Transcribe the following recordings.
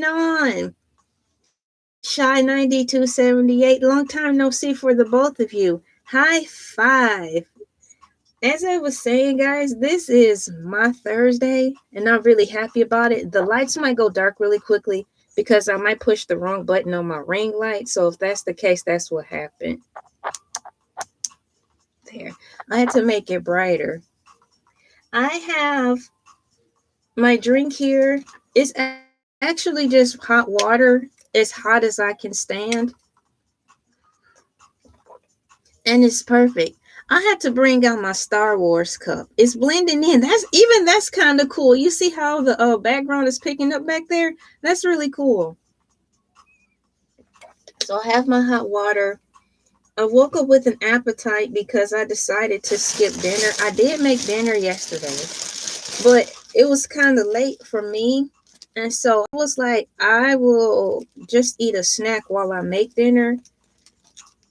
going on? Shy 9278, long time no see for the both of you. High five. As I was saying, guys, this is my Thursday, and I'm really happy about it. The lights might go dark really quickly because I might push the wrong button on my ring light. So if that's the case, that's what happened. There. I had to make it brighter. I have my drink here. It's actually just hot water, as hot as I can stand. And it's perfect. I had to bring out my Star Wars cup. It's blending in. That's kind of cool. You see how the background is picking up back there? That's really cool. So I have my hot water. I woke up with an appetite because I decided to skip dinner. I did make dinner yesterday, but it was kind of late for me. And so I was like, I will just eat a snack while I make dinner.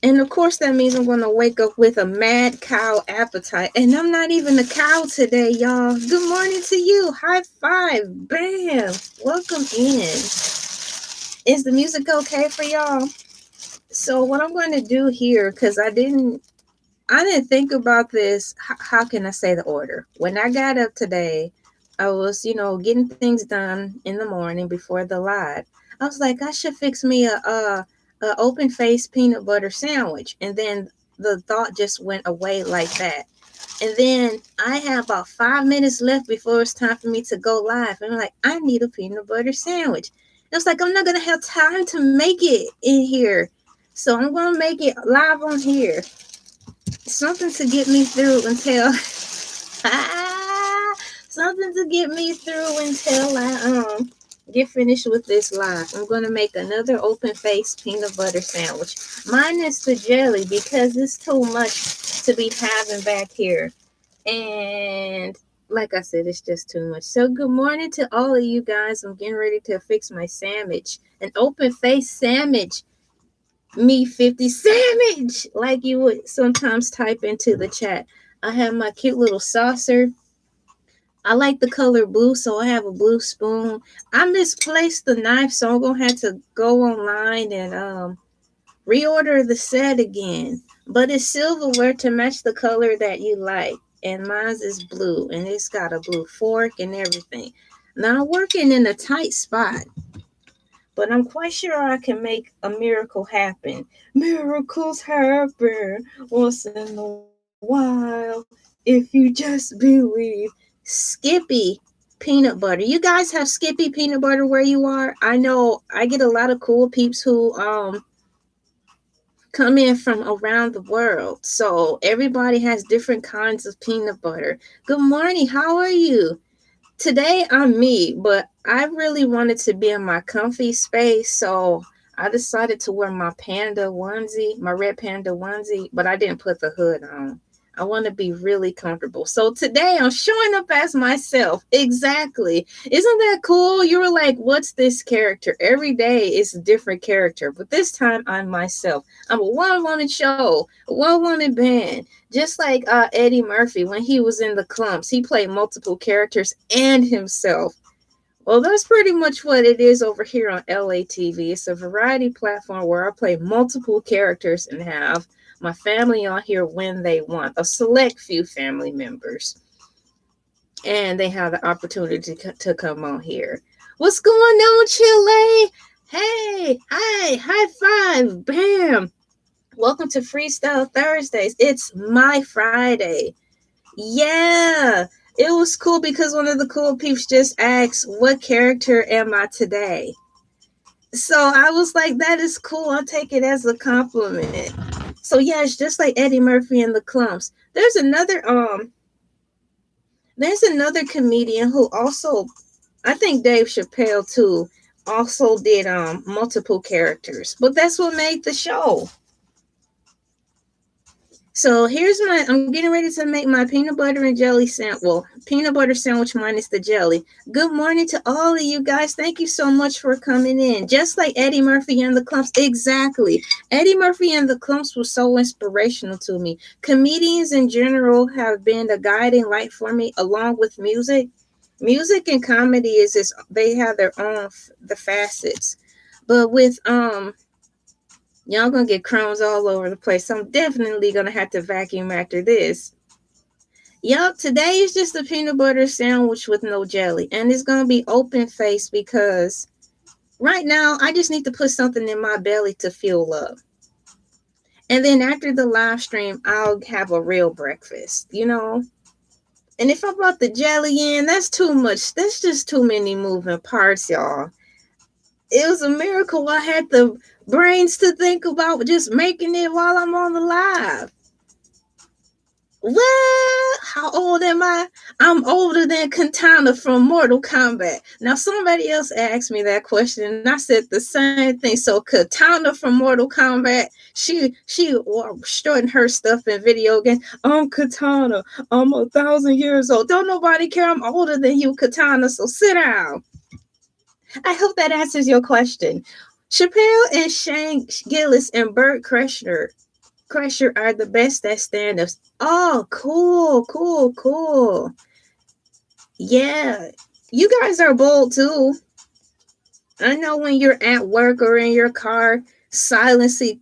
And of course, that means I'm going to wake up with a mad cow appetite. And I'm not even a cow today, y'all. Good morning to you. High five. Bam. Welcome in. Is the music okay for y'all? So what I'm going to do here, because I didn't think about this. How can I say the order? When I got up today, I was, getting things done in the morning before the live. I was like, I should fix me a open face peanut butter sandwich. And then the thought just went away like that. And then I had about 5 minutes left before it's time for me to go live. And I'm like, I need a peanut butter sandwich. And it's like, I'm not going to have time to make it in here. So I'm going to make it live on here. Something to get me through until something to get me through until I get finished with this live. I'm going to make another open face peanut butter sandwich. Minus the jelly because it's too much to be having back here. And like I said, it's just too much. So good morning to all of you guys. I'm getting ready to fix my sandwich. An open face sandwich. Me 50 sandwich, like you would sometimes type into the chat. I have my cute little saucer. I like the color blue, so I have a blue spoon. I misplaced the knife, so I'm gonna have to go online and reorder the set again. But it's silverware to match the color that you like, and mine is blue, and it's got a blue fork and everything. Now I'm working in a tight spot, but I'm quite sure I can make a miracle happen. Miracles happen once in a while if you just believe. Skippy peanut butter. You guys have Skippy peanut butter where you are? I know I get a lot of cool peeps who come in from around the world. So everybody has different kinds of peanut butter. Good morning. How are you? Today I'm me, but I really wanted to be in my comfy space, so I decided to wear my panda onesie, my red panda onesie, but I didn't put the hood on. I want to be really comfortable. So today I'm showing up as myself. Exactly. Isn't that cool? You were like, what's this character? Every day is a different character, but this time I'm myself. I'm a one-woman show, a one-woman band. Just like Eddie Murphy, when he was in the Clumps, he played multiple characters and himself. Well, that's pretty much what it is over here on Elay TV. It's a variety platform where I play multiple characters and have my family on here when they want, a select few family members. And they have the opportunity to come on here. What's going on, Chile? Hey, hi, high five, bam. Welcome to Freestyle Thursdays. It's my Friday. Yeah, it was cool because one of the cool peeps just asked, what character am I today? So I was like, that is cool. I'll take it as a compliment. So yeah, it's just like Eddie Murphy and the Clumps. There's another comedian who also, I think Dave Chappelle too, also did multiple characters. But that's what made the show. So I'm getting ready to make my peanut butter and jelly sandwich. Well, peanut butter sandwich minus the jelly. Good morning to all of you guys. Thank you so much for coming in. Just like Eddie Murphy and the Clumps. Exactly. Eddie Murphy and the Clumps was so inspirational to me. Comedians in general have been a guiding light for me along with music. Music and comedy is just, they have their own the facets. But with y'all gonna get crumbs all over the place. So I'm definitely gonna have to vacuum after this. Yup, today is just a peanut butter sandwich with no jelly. And it's gonna be open faced because right now I just need to put something in my belly to fuel up. And then after the live stream, I'll have a real breakfast, you know? And if I brought the jelly in, that's too much. That's just too many moving parts, y'all. It was a miracle I had the brains to think about just making it while I'm on the live. Well, how old am I? I'm older than Katana from Mortal Kombat. Now, somebody else asked me that question, and I said the same thing. So, Katana from Mortal Kombat, she shortened her stuff in video games. I'm Katana. I'm 1,000 years old. Don't nobody care. I'm older than you, Katana. So sit down. I hope that answers your question. Chappelle and Shane Gillis and Bert Crusher are the best at stand-ups. Oh, cool, cool, cool. Yeah. You guys are bold too. I know when you're at work or in your car, silently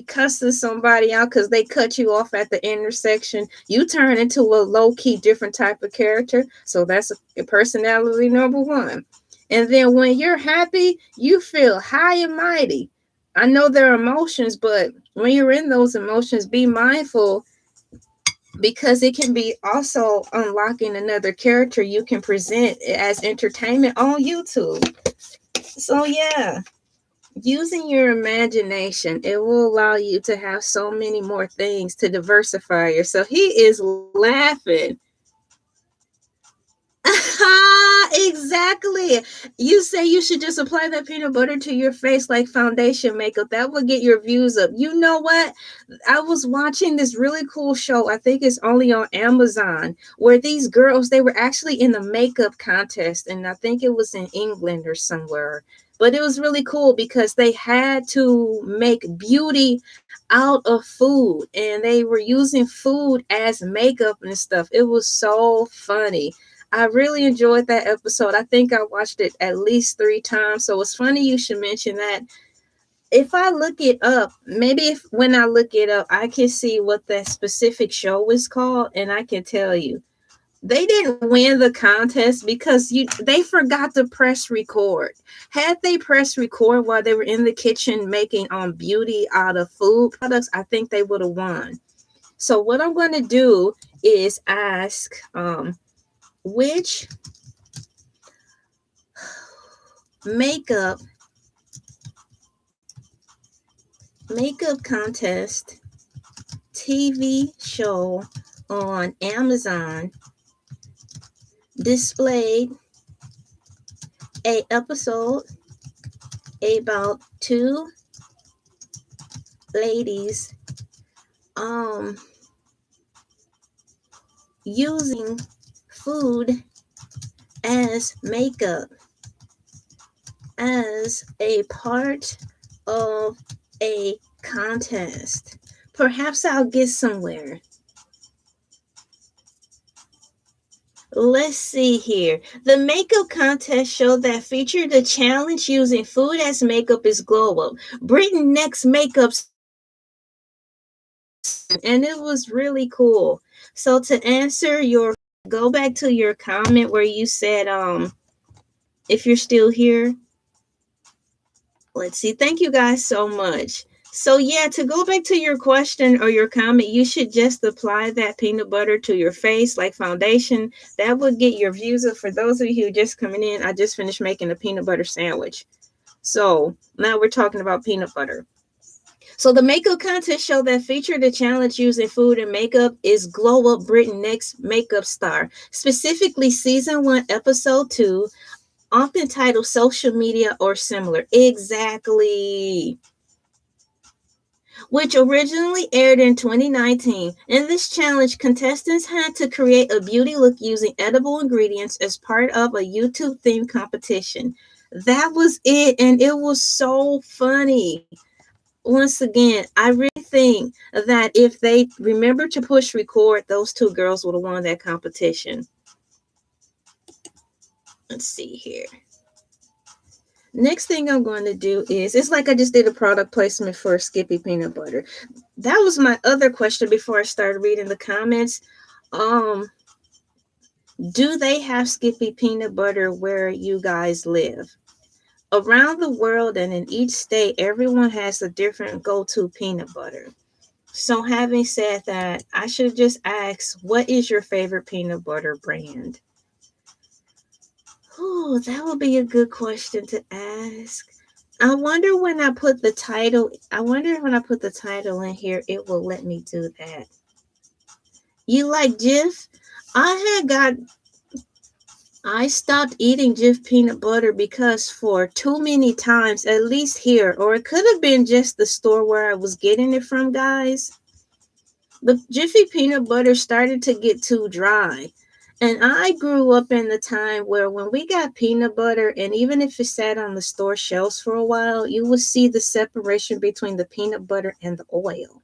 cussing somebody out because they cut you off at the intersection, you turn into a low-key different type of character. So that's a personality number one. And then when you're happy, you feel high and mighty. I know there are emotions, but when you're in those emotions, be mindful because it can be also unlocking another character you can present as entertainment on YouTube. So yeah, using your imagination, it will allow you to have so many more things to diversify yourself. He is laughing. Exactly. You say you should just apply that peanut butter to your face like foundation makeup. That will get your views up. You know what? I was watching this really cool show. I think it's only on Amazon, where these girls, they were actually in a makeup contest, and I think it was in England or somewhere. But it was really cool because they had to make beauty out of food, and they were using food as makeup and stuff. It was so funny. I really enjoyed that episode. I think I watched it at least 3 times. So it's funny you should mention that. If I look it up, maybe if when I look it up, I can see what that specific show was called, and I can tell you. They didn't win the contest because they forgot to press record. Had they pressed record while they were in the kitchen making beauty out of food products, I think they would have won. So what I'm going to do is ask which makeup contest TV show on Amazon displayed a episode about two ladies using food as makeup as a part of a contest. Perhaps I'll get somewhere. Let's see here. The makeup contest show that featured a challenge using food as makeup is global. Britain Next Makeup, and it was really cool. So to answer your, go back to your comment where you said if you're still here. Let's see. Thank you guys so much. So yeah, to go back to your question or your comment, you should just apply that peanut butter to your face like foundation. That would get your views up. For those of you who are just coming in, I just finished making a peanut butter sandwich. So now we're talking about peanut butter. So the makeup contest show that featured the challenge using food and makeup is Glow Up Britain Next Makeup Star, specifically season 1, episode 2, often titled Social Media or Similar. Exactly. Which originally aired in 2019. In this challenge, contestants had to create a beauty look using edible ingredients as part of a YouTube themed competition. That was it, and it was so funny. Once again, I really think that if they remember to push record, those two girls would have won that competition. Let's see here. Next thing I'm going to do is, it's like I just did a product placement for Skippy peanut butter. That was my other question before I started reading the comments. Um, do they have Skippy peanut butter where you guys live? Around the world and in each state, everyone has a different go-to peanut butter. So having said that, I should just ask, what is your favorite peanut butter brand? Oh, that would be a good question to ask. I wonder when I put the title in here, it will let me do that. You like Jif? I had got I stopped eating Jif peanut butter because for too many times, at least here, or it could have been just the store where I was getting it from, guys. The Jiffy peanut butter started to get too dry. And I grew up in the time where when we got peanut butter, and even if it sat on the store shelves for a while, you would see the separation between the peanut butter and the oil.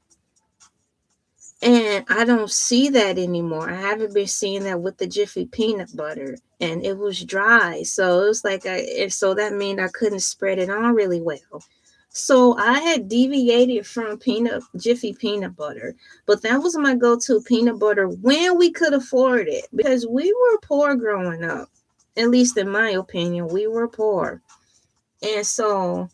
And I don't see that anymore. I haven't been seeing that with the Jiffy peanut butter. And it was dry. So it was like, so that meant I couldn't spread it on really well. So I had deviated from Jiffy peanut butter, but that was my go-to peanut butter when we could afford it, because we were poor growing up. At least in my opinion, we were poor. And so,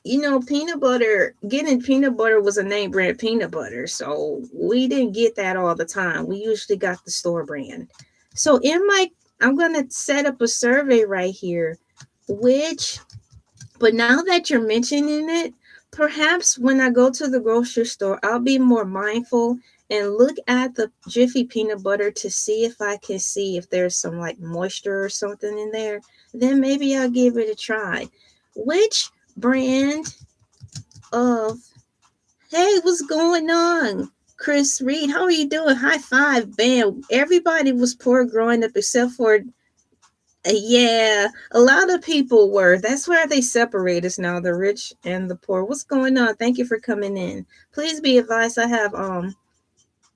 getting peanut butter was a name brand peanut butter. So we didn't get that all the time. We usually got the store brand. So I'm going to set up a survey right here, but now that you're mentioning it, perhaps when I go to the grocery store, I'll be more mindful and look at the Jiffy peanut butter to see if I can see if there's some like moisture or something in there. Then maybe I'll give it a try. Which brand of, hey, what's going on? Chris Reed, how are you doing? High five, bam. Everybody was poor growing up except for, yeah, a lot of people were. That's where they separate us now, the rich and the poor. What's going on? Thank you for coming in. Please be advised, I have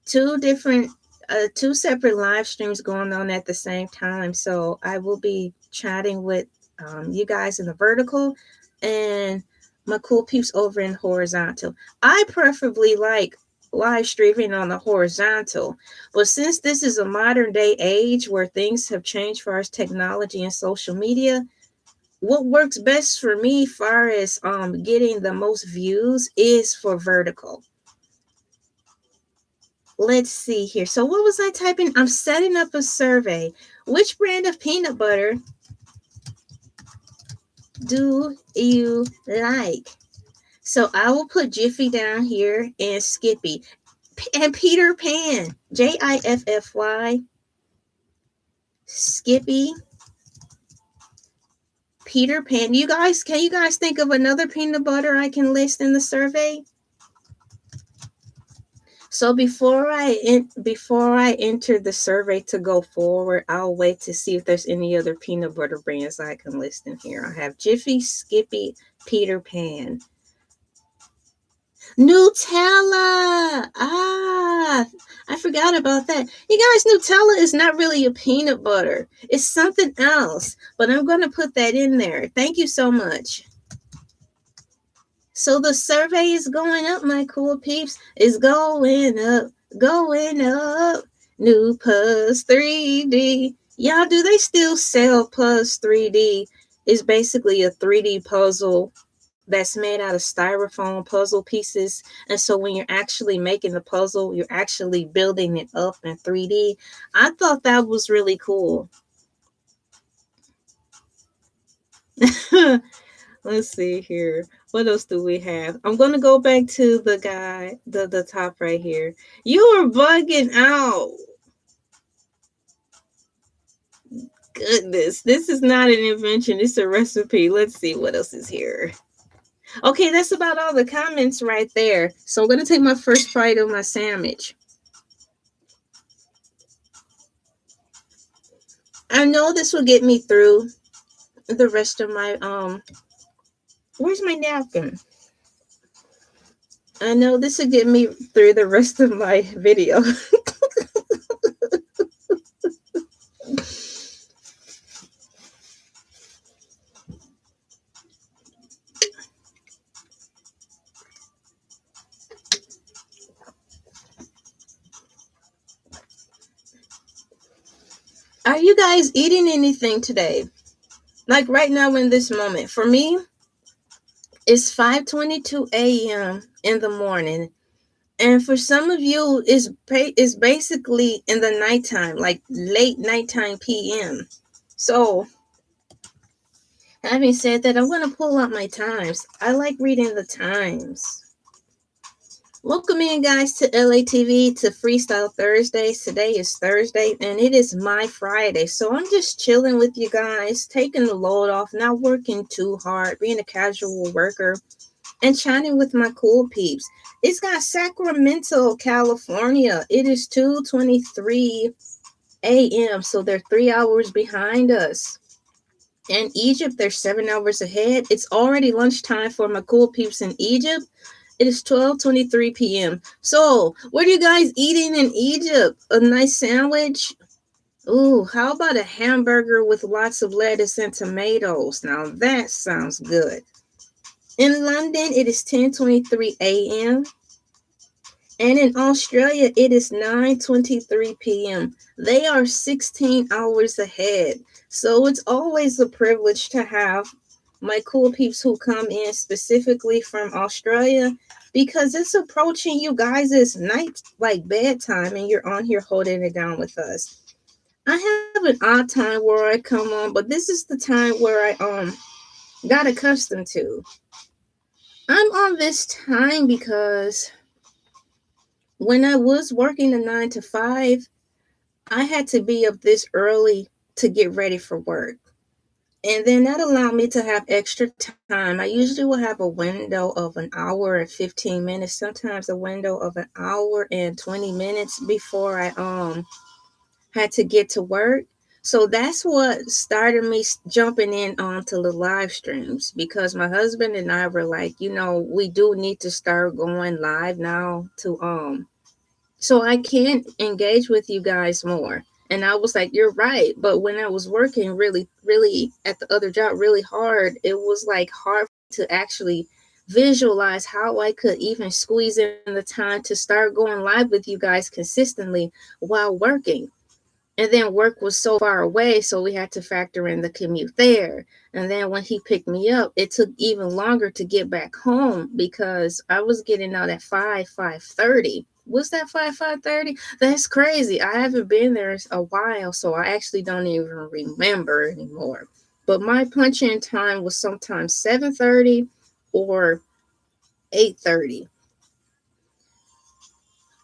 two different two separate live streams going on at the same time. So I will be chatting with you guys in the vertical and my cool peeps over in horizontal. I preferably like live streaming on the horizontal, but since this is a modern day age where things have changed for us technology and social media, what works best for me far as getting the most views is for vertical. Let's see here. So what was I typing? I'm setting up a survey. Which brand of peanut butter do you like? So I will put Jiffy down here and Skippy and Peter Pan. Jiffy. Skippy. Peter Pan. Can you guys think of another peanut butter I can list in the survey? So before I enter the survey to go forward, I'll wait to see if there's any other peanut butter brands I can list in here. I have Jiffy, Skippy, Peter Pan. Nutella! I forgot about that. You guys, Nutella is not really a peanut butter. It's something else, but I'm going to put that in there. Thank you so much. So the survey is going up, my cool peeps. It's going up, going up. New Puzz 3D. Y'all, do they still sell Puzz 3D? It's basically a 3D puzzle that's made out of styrofoam puzzle pieces. And so when you're actually making the puzzle, you're actually building it up in 3D. I thought that was really cool. Let's see here. What else do we have? I'm going to go back to the guy, the top right here. You are bugging out. Goodness, this is not an invention. It's a recipe. Let's see what else is here. Okay, that's about all the comments right there. So I'm going to take my first bite of my sandwich. I know this will get me through the rest of my where's my napkin? I know this will get me through the rest of my video. Are you guys eating anything today? Like right now in this moment. For me, it's 5:22 a.m. in the morning. And for some of you, it's basically in the nighttime, like late nighttime PM. So, having said that, I'm going to pull out my times. I like reading the times. Welcome in, guys, to Elay TV, to Freestyle Thursdays. Today is Thursday, and it is my Friday. So I'm just chilling with you guys, taking the load off, not working too hard, being a casual worker, and chatting with my cool peeps. It's got Sacramento, California. It is 2:23 a.m., so they're 3 hours behind us. In Egypt, they're 7 hours ahead. It's already lunchtime for my cool peeps in Egypt. It is 12:23 p.m. So, what are you guys eating in Egypt? A nice sandwich? Ooh, how about a hamburger with lots of lettuce and tomatoes? Now that sounds good. In London, it is 10:23 a.m. And in Australia, it is 9:23 p.m. They are 16 hours ahead. So it's always a privilege to have my cool peeps who come in specifically from Australia, because it's approaching you guys' night, like bedtime, and you're on here holding it down with us. I have an odd time where I come on, but this is the time where I got accustomed to. I'm on this time because when I was working a 9 to 5, I had to be up this early to get ready for work. And then that allowed me to have extra time. I usually will have a window of an hour and 15 minutes, sometimes a window of an hour and 20 minutes before I had to get to work. So that's what started me jumping in onto the live streams, because my husband and I were like, we do need to start going live now to so I can engage with you guys more. And I was like, you're right. But when I was working really, really at the other job really hard, it was like hard to actually visualize how I could even squeeze in the time to start going live with you guys consistently while working. And then work was so far away, so we had to factor in the commute there. And then when he picked me up, it took even longer to get back home because I was getting out at 5:30. Was that 5:30? That's crazy. I haven't been there a while, so I actually don't even remember anymore. But my punch-in time was sometimes 7:30 or 8:30.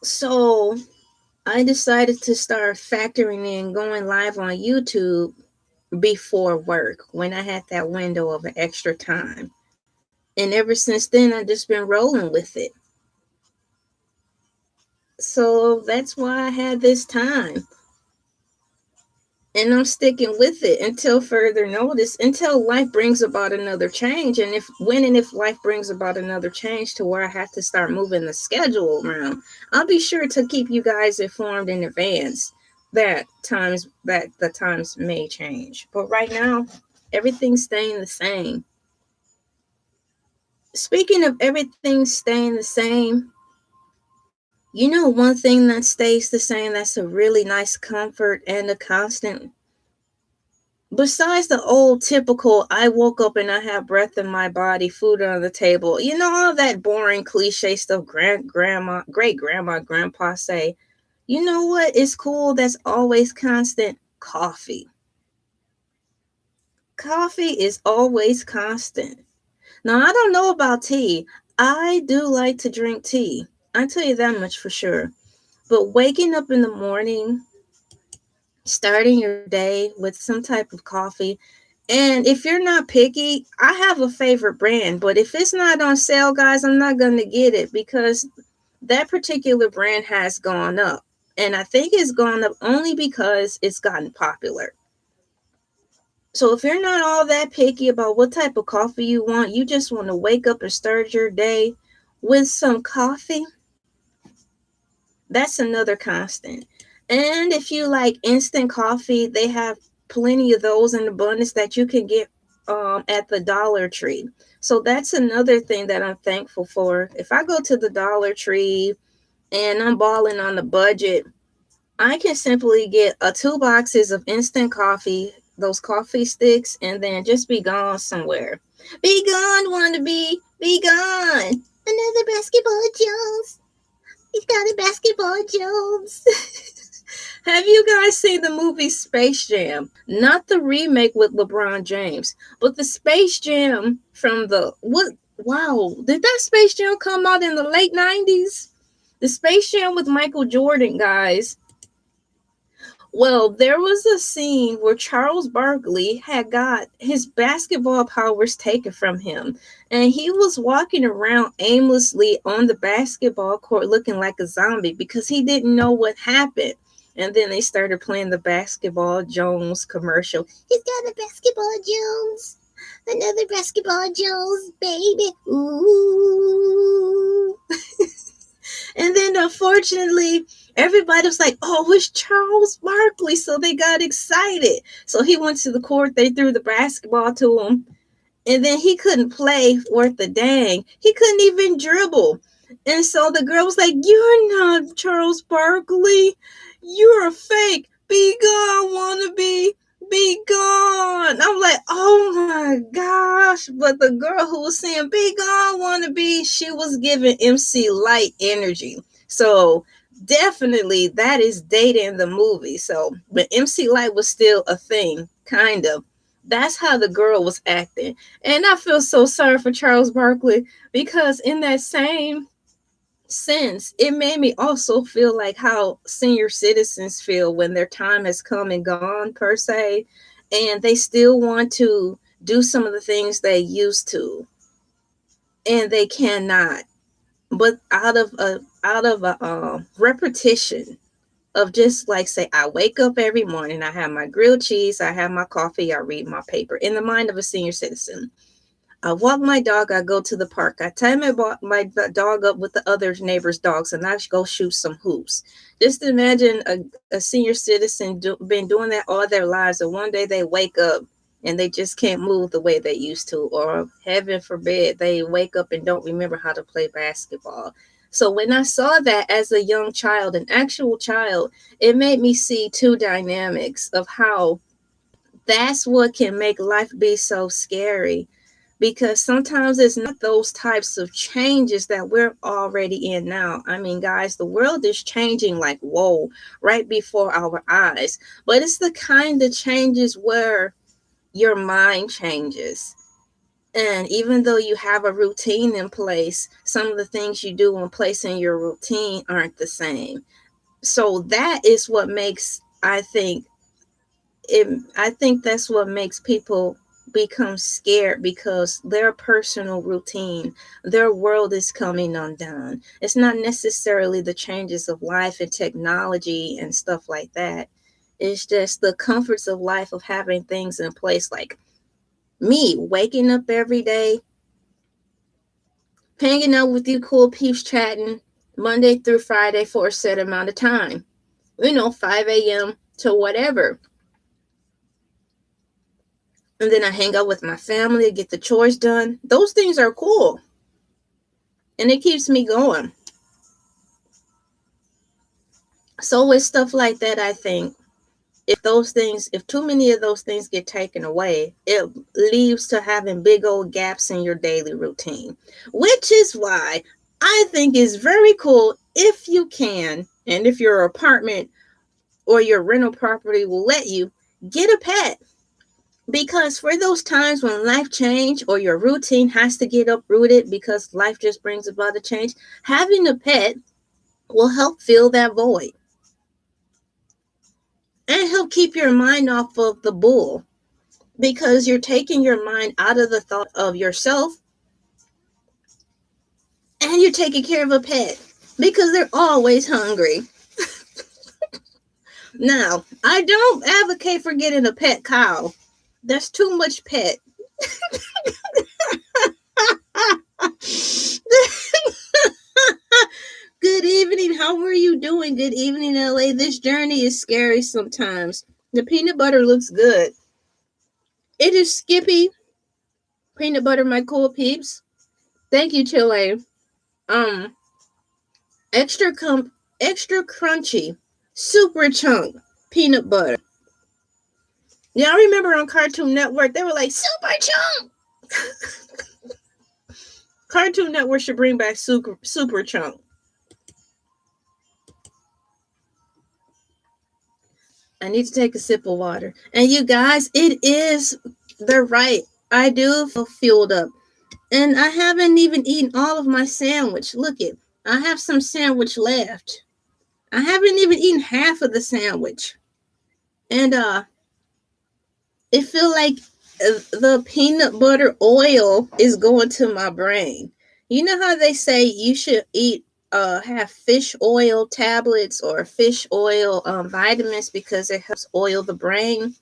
So I decided to start factoring in going live on YouTube before work when I had that window of an extra time. And ever since then, I've just been rolling with it. So that's why I had this time. And I'm sticking with it until further notice, until life brings about another change. And if life brings about another change to where I have to start moving the schedule around, I'll be sure to keep you guys informed in advance that the times may change. But right now, everything's staying the same. Speaking of everything staying the same, one thing that stays the same, that's a really nice comfort and a constant, besides the old typical, I woke up and I have breath in my body, food on the table, all that boring cliche stuff great grandma, grandpa say. You know what is cool that's always constant? Coffee. Coffee is always constant. Now, I don't know about tea. I do like to drink tea. I tell you that much for sure. But waking up in the morning, starting your day with some type of coffee, and if you're not picky, I have a favorite brand, but if it's not on sale, guys, I'm not going to get it because that particular brand has gone up. And I think it's gone up only because it's gotten popular. So if you're not all that picky about what type of coffee you want, you just want to wake up and start your day with some coffee, that's another constant. And if you like instant coffee, they have plenty of those in abundance that you can get at the Dollar Tree. So that's another thing that I'm thankful for. If I go to the Dollar Tree and I'm balling on the budget, I can simply get 2 boxes of instant coffee, those coffee sticks, and then just be gone somewhere. Be gone, wannabe. Be gone. Another basketball Jones. He's got a basketball Jones. Have you guys seen the movie Space Jam? Not the remake with LeBron James, but the Space Jam from the what? Wow, did that Space Jam come out in the late 90s? The Space Jam with Michael Jordan, guys. Well, there was a scene where Charles Barkley had got his basketball powers taken from him, and he was walking around aimlessly on the basketball court looking like a zombie because he didn't know what happened. And then they started playing the Basketball Jones commercial. He's got a Basketball Jones. Another Basketball Jones, baby. Ooh. And then unfortunately, everybody was like, oh, it's Charles Barkley. So they got excited. So he went to the court. They threw the basketball to him. And then he couldn't play worth a dang. He couldn't even dribble. And so the girl was like, you're not Charles Barkley. You're a fake. Be gone, wannabe. Be gone. I'm like, oh my gosh. But the girl who was saying, be gone, wannabe, she was giving MC Light energy. So definitely that is dating the movie. So, but MC Light was still a thing, kind of. That's how the girl was acting. And I feel so sorry for Charles Barkley because in that same sense, it made me also feel like how senior citizens feel when their time has come and gone, per se, and they still want to do some of the things they used to, and they cannot. But out of a repetition of just like say, I wake up every morning, I have my grilled cheese, I have my coffee, I read my paper. In the mind of a senior citizen, I walk my dog. I go to the park. I tie my dog up with the other neighbors' dogs, and I go shoot some hoops. Just imagine a senior citizen been doing that all their lives, and one day they wake up and they just can't move the way they used to, or heaven forbid, they wake up and don't remember how to play basketball. So when I saw that as a young child, an actual child, it made me see two dynamics of how that's what can make life be so scary, because sometimes it's not those types of changes that we're already in now. I mean, guys, the world is changing like, whoa, right before our eyes. But it's the kind of changes where your mind changes. And even though you have a routine in place, some of the things you do in place in your routine aren't the same. So that is what makes, I think that's what makes people become scared, because their personal routine, their world is coming undone. It's not necessarily the changes of life and technology and stuff like that. It's just the comforts of life of having things in place, like me waking up every day, hanging out with you cool peeps, chatting Monday through Friday for a set amount of time. 5 a.m. to whatever. And then I hang out with my family, get the chores done. Those things are cool. And it keeps me going. So with stuff like that, I think if too many of those things get taken away, it leads to having big old gaps in your daily routine, which is why I think it's very cool if you can, and if your apartment or your rental property will let you, get a pet. Because for those times when life change or your routine has to get uprooted because life just brings about a change, having a pet will help fill that void and help keep your mind off of the bull, because you're taking your mind out of the thought of yourself and you're taking care of a pet because they're always hungry. Now, I don't advocate for getting a pet cow. That's too much pet. Good evening. How are you doing? Good evening, LA. This journey is scary sometimes. The peanut butter looks good. It is Skippy peanut butter, my cool peeps. Thank you, Chile. Um, extra crunchy, Super chunk peanut butter. Y'all remember on Cartoon Network, they were like, super chunk. Cartoon Network should bring back super chunk. I need to take a sip of water. And you guys, they're right. I do feel fueled up. And I haven't even eaten all of my sandwich. Look it. I have some sandwich left. I haven't even eaten half of the sandwich. And it feel like the peanut butter oil is going to my brain. You know how they say you should have fish oil tablets or fish oil vitamins because it helps oil the brain?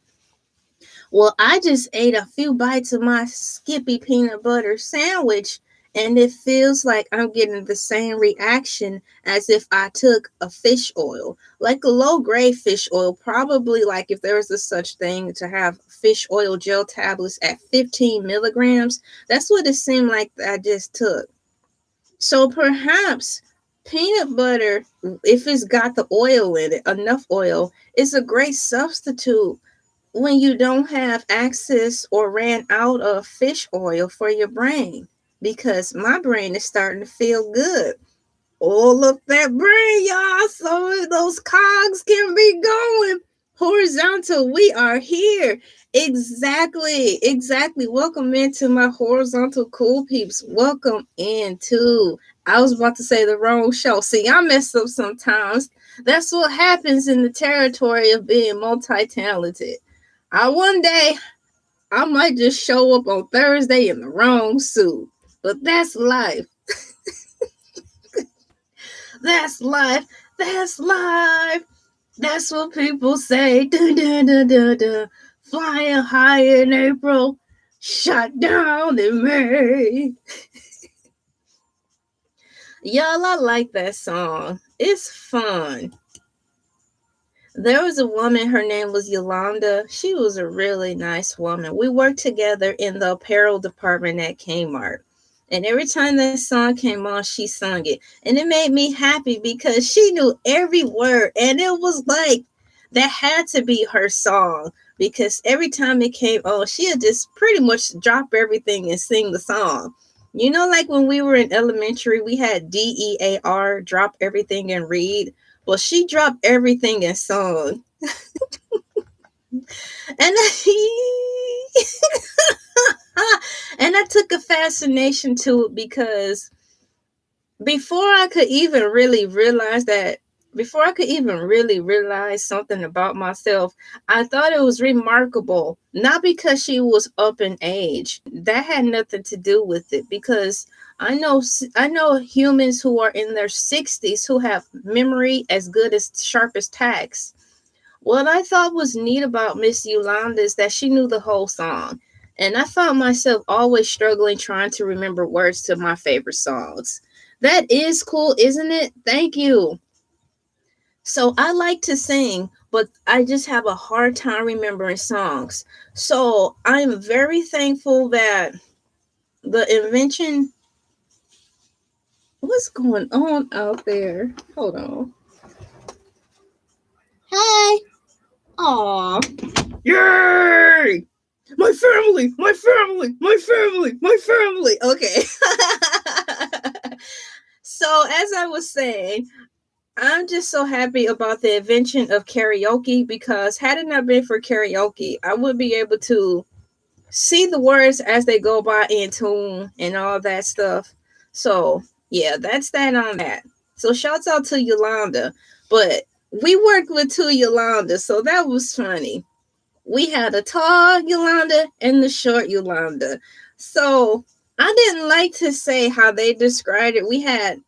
Well, I just ate a few bites of my Skippy peanut butter sandwich, and it feels like I'm getting the same reaction as if I took a fish oil, like a low grade fish oil, probably like if there was a such thing to have fish oil gel tablets at 15 milligrams. That's what it seemed like I just took. So perhaps peanut butter, if it's got the oil in it, enough oil, is a great substitute when you don't have access or ran out of fish oil for your brain, because my brain is starting to feel good. All of that brain, y'all, so those cogs can be going. Horizontal, we are here. Exactly. Welcome into my horizontal cool peeps. Welcome into, I was about to say the wrong show. See, I mess up sometimes. That's what happens in the territory of being multi-talented. One day I might just show up on Thursday in the wrong suit, but that's life. That's life. That's life. That's what people say. Dun, dun, dun, dun, dun. Flying high in April, shot down in May. Y'all, I like that song. It's fun. There was a woman, her name was Yolanda. She was a really nice woman. We worked together in the apparel department at Kmart. And every time that song came on, she sung it. And it made me happy because she knew every word. And it was like, that had to be her song. Because every time it came on, she would just pretty much drop everything and sing the song. You know, like when we were in elementary, we had DEAR, drop everything and read. Well, she dropped everything and sung. And and I took a fascination to it because before I could even really realize something about myself, I thought it was remarkable. Not because she was up in age. That had nothing to do with it, because I know humans who are in their 60s who have memory as good as sharp as tacks. What I thought was neat about Miss Yolanda is that she knew the whole song. And I found myself always struggling trying to remember words to my favorite songs. That is cool, isn't it? Thank you. So I like to sing, but I just have a hard time remembering songs. So I'm very thankful that the invention. What's going on out there? Hold on. Hey. Aw. Yay! My family, my family, my family, my family. Okay. So as I was saying, I'm just so happy about the invention of karaoke, because had it not been for karaoke, I would be able to see the words as they go by in tune and all that stuff. So yeah, that's that on that. So shouts out to Yolanda. But we worked with two Yolanda, so that was funny. We had a tall Yolanda and the short Yolanda. So I didn't like to say how they described it. We had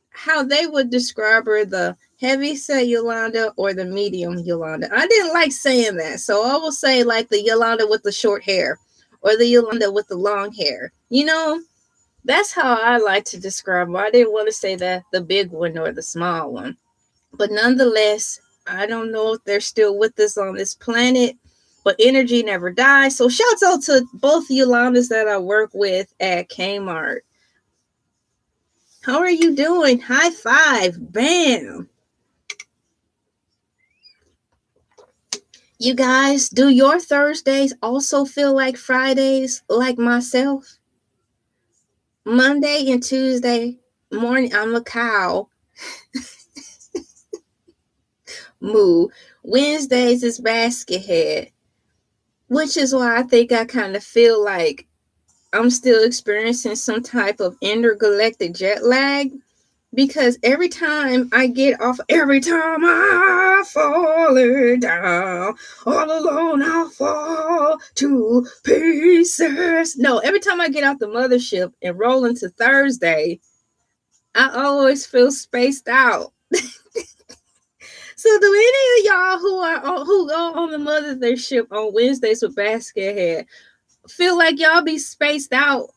how they would describe her, the heavy set Yolanda or the medium Yolanda. I didn't like saying that. So I will say like the Yolanda with the short hair or the Yolanda with the long hair. You know, that's how I like to describe her. I didn't want to say that the big one or the small one. But nonetheless, I don't know if they're still with us on this planet, but energy never dies. So shouts out to both Yolandas that I work with at Kmart. How are you doing? High five. Bam. You guys, do your Thursdays also feel like Fridays, like myself? Monday and Tuesday morning, I'm a cow. Moo. Wednesdays is basket head, which is why I think I kind of feel like I'm still experiencing some type of intergalactic jet lag, because every time I fall down, all alone I'll fall to pieces. No, every time I get out the mothership and roll into Thursday, I always feel spaced out. So do any of y'all who go on the mothership on Wednesdays with basket head feel like y'all be spaced out?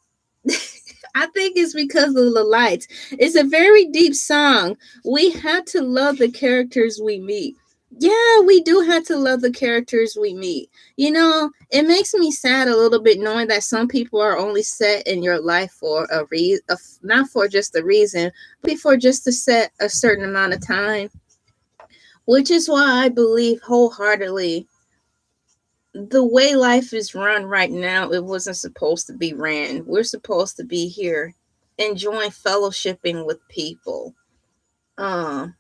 I think it's because of the lights. It's a very deep song. We have to love the characters we meet. Yeah, we do have to love the characters we meet. You know, it makes me sad a little bit knowing that some people are only set in your life for a reason, not for just a reason, but for just to set a certain amount of time. Which is why I believe wholeheartedly the way life is run right now, it wasn't supposed to be ran. We're supposed to be here enjoying fellowshipping with people. Um,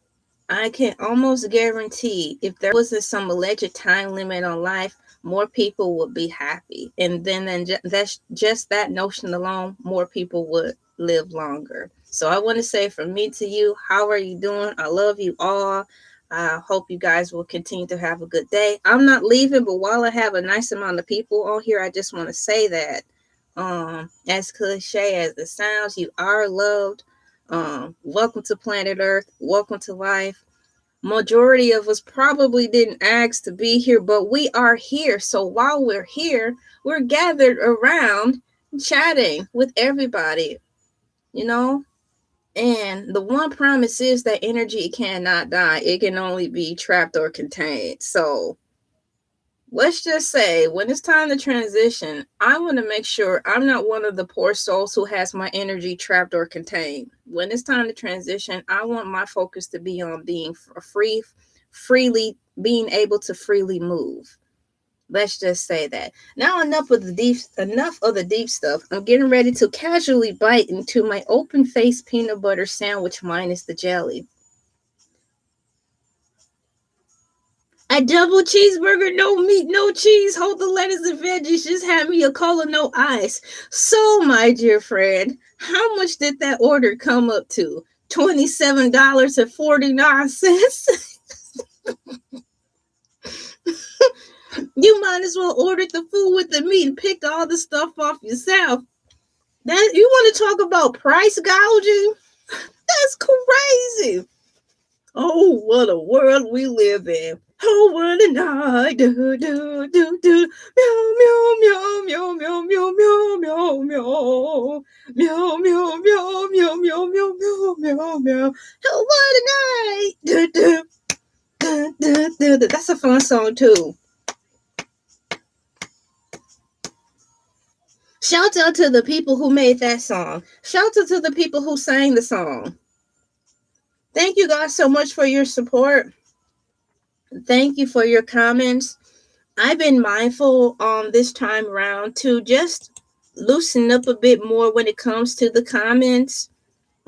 I can almost guarantee if there wasn't some alleged time limit on life, more people would be happy. And then that's just that notion alone, more people would live longer. So I want to say from me to you, how are you doing? I love you all. I hope you guys will continue to have a good day. I'm not leaving, but while I have a nice amount of people on here, I just want to say that as cliche as it sounds, you are loved. Welcome to planet Earth. Welcome to life. Majority of us probably didn't ask to be here, but we are here. So while we're here, we're gathered around chatting with everybody, you know? And the one promise is that energy cannot die. It can only be trapped or contained. So let's just say when it's time to transition, I want to make sure I'm not one of the poor souls who has my energy trapped or contained. When it's time to transition, I want my focus to be on being freely being able to freely move. Let's just say that. Now enough of the deep stuff. I'm getting ready to casually bite into my open faced peanut butter sandwich minus the jelly. A double cheeseburger, no meat, no cheese. Hold the lettuce and veggies. Just have me a cola, no ice. So, my dear friend, how much did that order come up to? $27.49. You might as well order the food with the meat and pick all the stuff off yourself. That you want to talk about price gouging? That's crazy. Oh, what a world we live in. Oh, what a night. Do, do, do, do. Meow, meow, meow, meow, meow, meow, meow, meow, meow. Meow, meow, meow, meow, meow, meow, meow, meow, meow. Oh, what a night. Do, do, do, do, do, do. That's a fun song, too. Shout out to the people who made that song. Shout out to the people who sang the song. Thank you guys so much for your support. Thank you for your comments. I've been mindful this time around to just loosen up a bit more when it comes to the comments,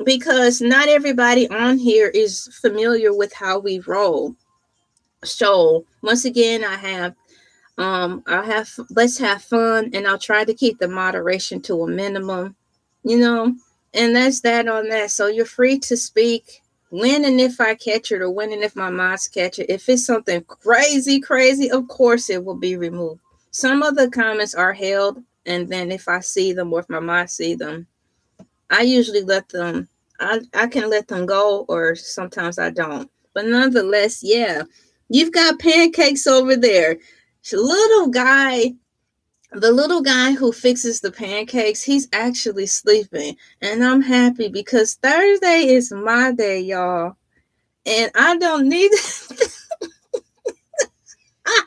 because not everybody on here is familiar with how we roll. So once again, let's have fun, and I'll try to keep the moderation to a minimum, you know, and that's that on that. So you're free to speak when and if I catch it, or when and if my mods catch it. If it's something crazy, of course it will be removed. Some of the comments are held, and then if I see them or if my mods see them, I usually let them, I can let them go, or sometimes I don't. But nonetheless, yeah, you've got pancakes over there. The little guy who fixes the pancakes, he's actually sleeping. And I'm happy because Thursday is my day, y'all. And I don't need I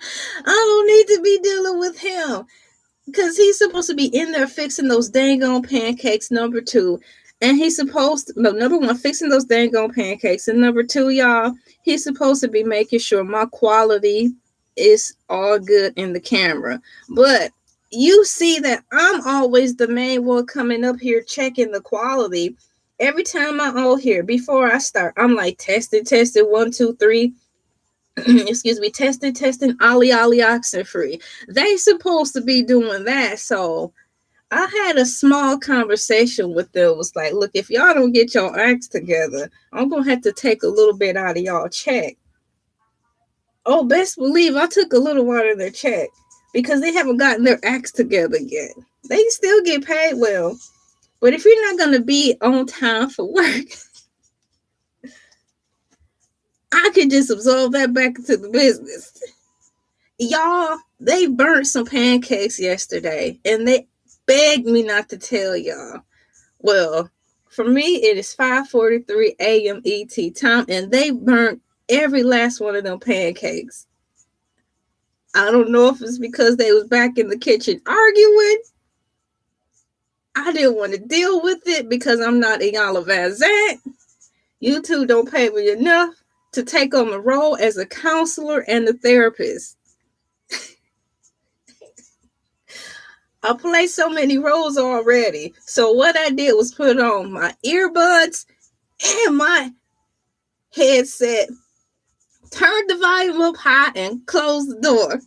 don't need to be dealing with him, because he's supposed to be in there fixing those dang on pancakes, number two. And he's supposed to, no, number one, fixing those dang on pancakes. And number two, y'all, he's supposed to be making sure my quality it's all good in the camera. But you see that I'm always the main one coming up here checking the quality. Every time I'm on here, before I start, I'm like testing, 1, 2, 3. Excuse me, testing, ollie, oxen free. They supposed to be doing that. So I had a small conversation with them. It was like, look, if y'all don't get your acts together, I'm gonna have to take a little bit out of y'all check. Oh, best believe I took a little out of their check because they haven't gotten their acts together yet. They still get paid well. But if you're not gonna be on time for work, I could just absorb that back into the business. Y'all, they burnt some pancakes yesterday and they begged me not to tell y'all. Well, for me, it is 5:43 a.m. ET time, and they burnt every last one of them pancakes. I don't know if it's because they was back in the kitchen arguing. I didn't want to deal with it because I'm not Iyanla Vanzant. You two don't pay me enough to take on the role as a counselor and a therapist. I play so many roles already. So what I did was put on my earbuds and my headset, turned the volume up high, and closed the door.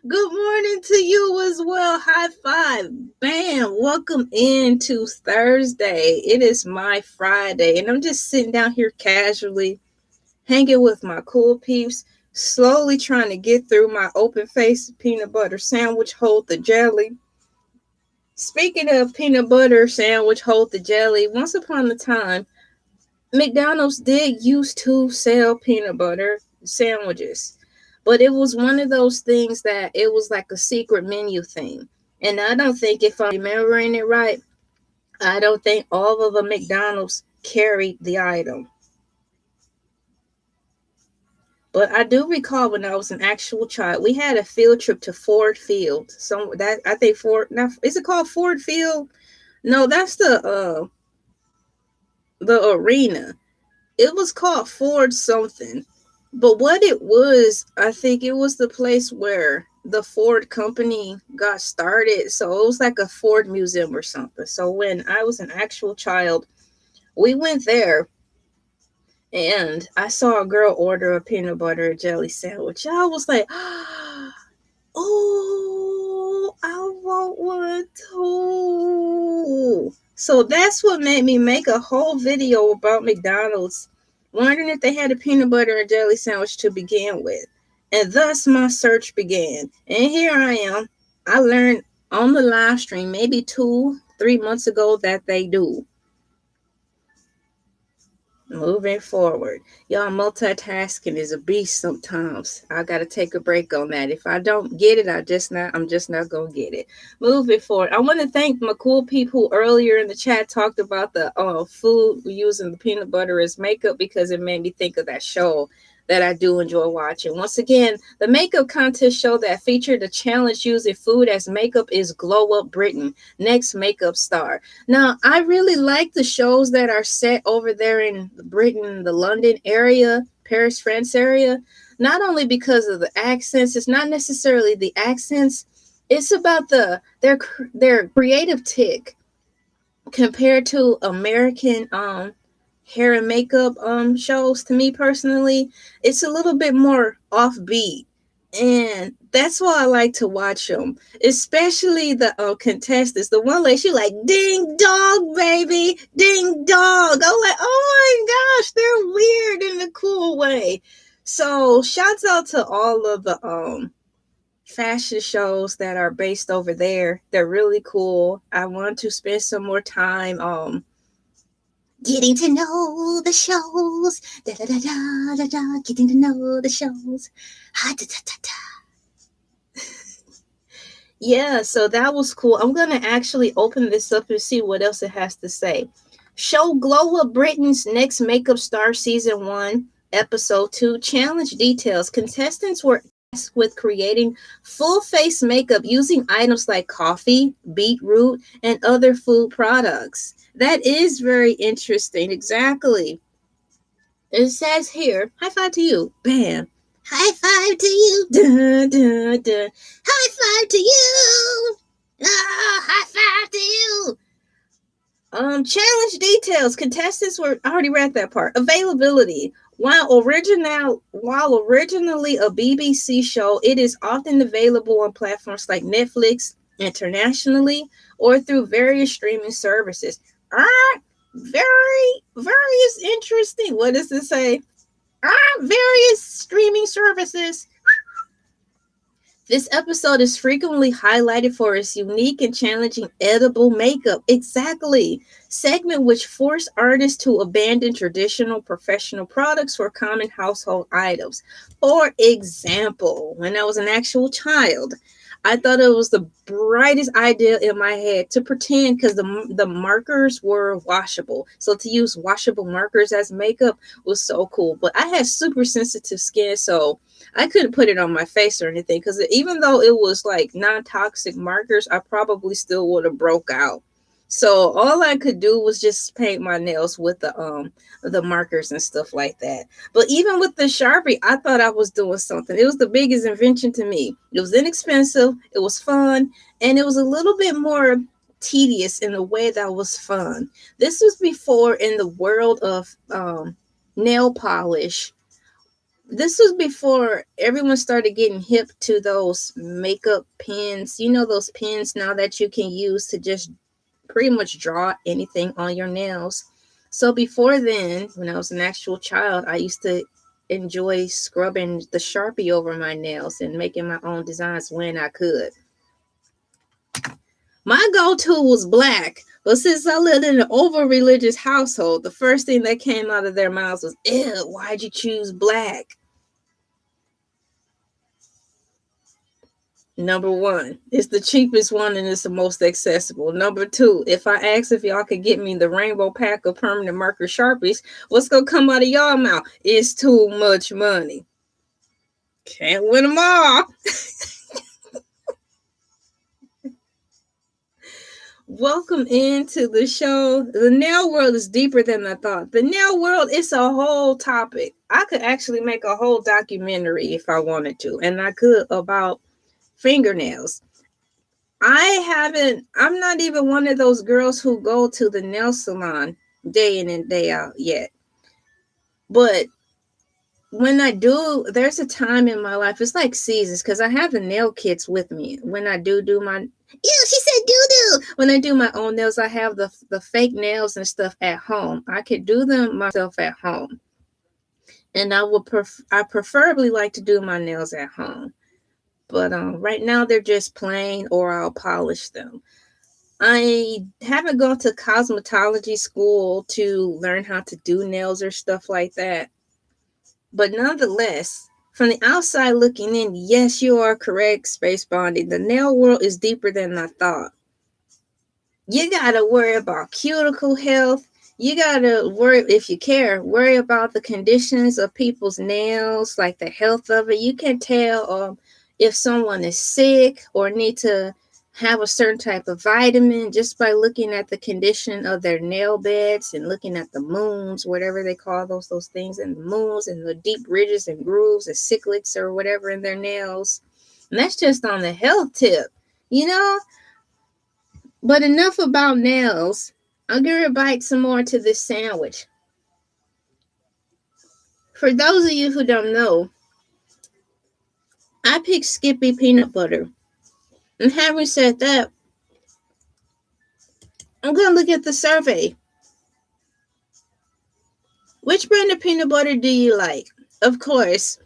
Good morning to you as well. High five. Bam. Welcome into Thursday. It is my Friday, and I'm just sitting down here casually, hanging with my cool peeps, slowly trying to get through my open faced peanut butter sandwich, hold the jelly. Speaking of peanut butter sandwich, hold the jelly, once upon a time, McDonald's did used to sell peanut butter sandwiches, but it was one of those things that it was like a secret menu thing. And I don't think, if I'm remembering it right, I don't think all of the McDonald's carried the item. But I do recall when I was an actual child, we had a field trip to Ford Field. So that, I think Ford, now is it called Ford Field? No, that's the arena. It was called Ford something. But what it was, I think it was the place where the Ford company got started. So it was like a Ford museum or something. So when I was an actual child, we went there and I saw a girl order a peanut butter and jelly sandwich. I was like, oh, I want one too. So that's what made me make a whole video about McDonald's, wondering if they had a peanut butter and jelly sandwich to begin with. And thus my search began. And here I am. I learned on the live stream maybe 2-3 months ago that they do. Moving forward. Y'all, multitasking is a beast sometimes. I gotta take a break on that. If I don't get it, I'm just not gonna get it. Moving forward. I want to thank my cool people who earlier in the chat talked about the food using the peanut butter as makeup, because it made me think of that show that I do enjoy watching. Once again, the makeup contest show that featured a challenge using food as makeup is Glow Up Britain, next makeup star. Now, I really like the shows that are set over there in Britain, the London area, Paris, France area, not only because of the accents. It's not necessarily the accents. It's about their creative tick compared to American hair and makeup shows. To me personally, it's a little bit more offbeat, and that's why I like to watch them, especially the contestants. The one lady, she like, ding dong baby, ding dong. I'm like, oh my gosh, they're weird in a cool way. So shouts out to all of the fashion shows that are based over there. They're really cool. I want to spend some more time getting to know the shows. Da da da da da da. Getting to know the shows. Ha da da da da. Yeah, so that was cool. I'm gonna actually open this up and see what else it has to say. Show Glow Up Britain's next makeup star season 1, episode 2. Challenge details. Contestants were tasked with creating full face makeup using items like coffee, beetroot, and other food products. That is very interesting. Exactly. It says here, high five to you. Bam. High five to you. Dun, dun, dun. High five to you. High five to you. Challenge details. Contestants were I already read that part. Availability. While originally a BBC show, it is often available on platforms like Netflix internationally or through various streaming services. Various interesting. What does it say? Various streaming services. This episode is frequently highlighted for its unique and challenging edible makeup. Exactly. Segment which force artists to abandon traditional professional products for common household items. For example, when I was an actual child, I thought it was the brightest idea in my head to pretend because the markers were washable. So to use washable markers as makeup was so cool. But I had super sensitive skin, so I couldn't put it on my face or anything because even though it was like non-toxic markers, I probably still would have broke out. So all I could do was just paint my nails with the markers and stuff like that. But even with the Sharpie, I thought I was doing something. It was the biggest invention to me. It was inexpensive, it was fun, and it was a little bit more tedious in the way that was fun. This was before in the world of nail polish. This was before everyone started getting hip to those makeup pens. You know, those pens now that you can use to just pretty much draw anything on your nails. So before then, when I was an actual child, I used to enjoy scrubbing the Sharpie over my nails and making my own designs when I could. My go-to was black, but since I lived in an over-religious household, the first thing that came out of their mouths was, ew, why'd you choose black? Number one, it's the cheapest one and it's the most accessible. Number two, if I ask if y'all could get me the rainbow pack of permanent marker Sharpies, what's going to come out of y'all mouth? It's too much money. Can't win them all. Welcome into the show. The nail world is deeper than I thought. The nail world is a whole topic. I could actually make a whole documentary if I wanted to, and I could about fingernails. I'm not even one of those girls who go to the nail salon day in and day out yet. But when I do, there's a time in my life, it's like seasons, because I have the nail kits with me. When I do my, she said doo-doo. When I do my own nails, I have the fake nails and stuff at home. I could do them myself at home. And I preferably like to do my nails at home. But right now they're just plain or I'll polish them. I haven't gone to cosmetology school to learn how to do nails or stuff like that. But nonetheless, from the outside looking in, yes, you are correct, Space Bonding. The nail world is deeper than I thought. You got to worry about cuticle health. You got to worry, if you care, worry about the conditions of people's nails, like the health of it. You can tell if someone is sick or need to have a certain type of vitamin just by looking at the condition of their nail beds and looking at the moons, whatever they call those things, and the moons and the deep ridges and grooves and ciclets or whatever in their nails. And that's just on the health tip, you know? But enough about nails. I'm going to bite some more to this sandwich. For those of you who don't know, I picked Skippy peanut butter. And having said that, I'm going to look at the survey. Which brand of peanut butter do you like? Of course,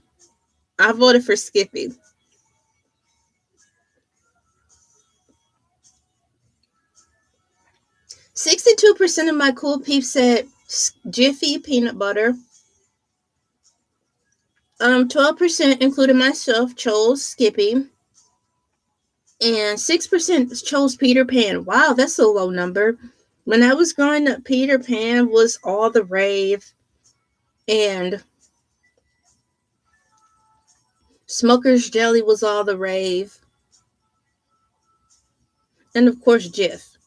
I voted for Skippy. %62% of my cool peeps said Jiffy peanut butter. 12%, including myself, chose Skippy. And 6% chose Peter Pan. Wow, that's a low number. When I was growing up, Peter Pan was all the rave. And Smucker's Jelly was all the rave. And of course, Jif.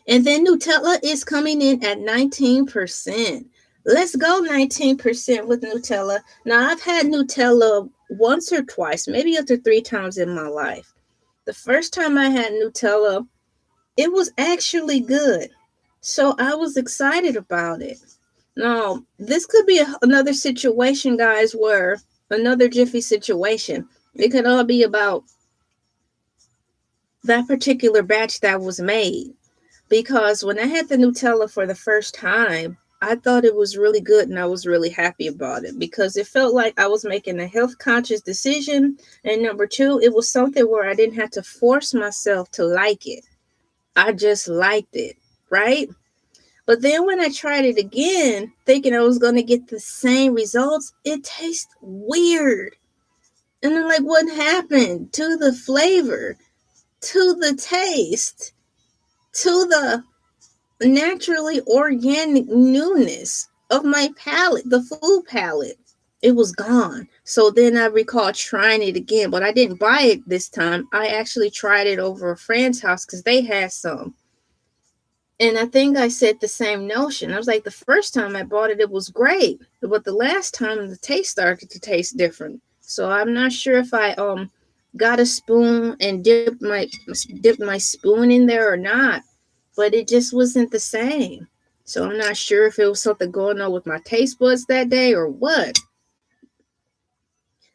And then Nutella is coming in at 19%. Let's go 19% with Nutella. Now, I've had Nutella once or twice, maybe up to 3 times in my life. The first time I had Nutella, it was actually good. So I was excited about it. Now, this could be another situation, guys, where another Jiffy situation. It could all be about that particular batch that was made. Because when I had the Nutella for the first time, I thought it was really good and I was really happy about it because it felt like I was making a health conscious decision. And number two, it was something where I didn't have to force myself to like it. I just liked it, right? But then when I tried it again, thinking I was going to get the same results, it tastes weird. And I'm like, what happened to the flavor, to the taste, to the naturally organic newness of my palate, the food palate? It was gone. So then I recall trying it again, but I didn't buy it this time. I actually tried it over a friend's house because they had some. And I think I said the same notion. I was like, the first time I bought it, it was great. But the last time the taste started to taste different. So I'm not sure if I got a spoon and dipped my spoon in there or not. But it just wasn't the same. So I'm not sure if it was something going on with my taste buds that day or what.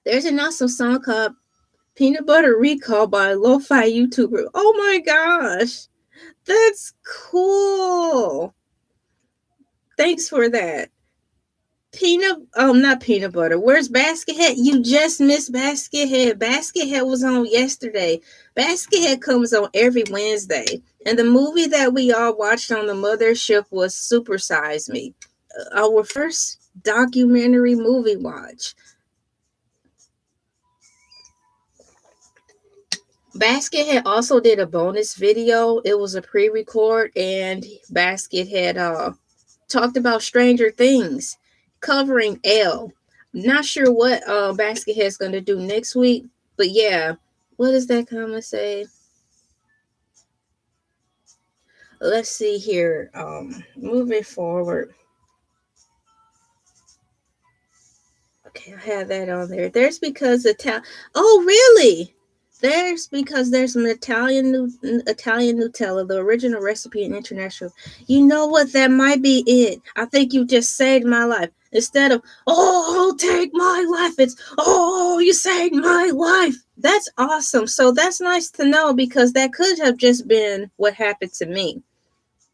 There's an awesome song called Peanut Butter Recall by a lo-fi YouTuber. Oh my gosh. That's cool. Thanks for that. Not peanut butter. Where's Basket Head? You just missed Basket Head. Basket Head was on yesterday. Basket Head comes on every Wednesday. And the movie that we all watched on the mothership was Super Size Me. Our first documentary movie watch. Basket Head also did a bonus video. It was a pre-record, and Basket Head talked about Stranger Things, covering L. Not sure what Basket Head's going to do next week, but yeah. What does that comment say? Let's see here. Moving forward. Okay, I have that on there. There's because Oh, really? There's because there's an Italian Nutella, the original recipe in international. You know what? That might be it. I think you just saved my life. Instead of, oh, take my life, it's, oh, you saved my life. That's awesome. So that's nice to know because that could have just been what happened to me.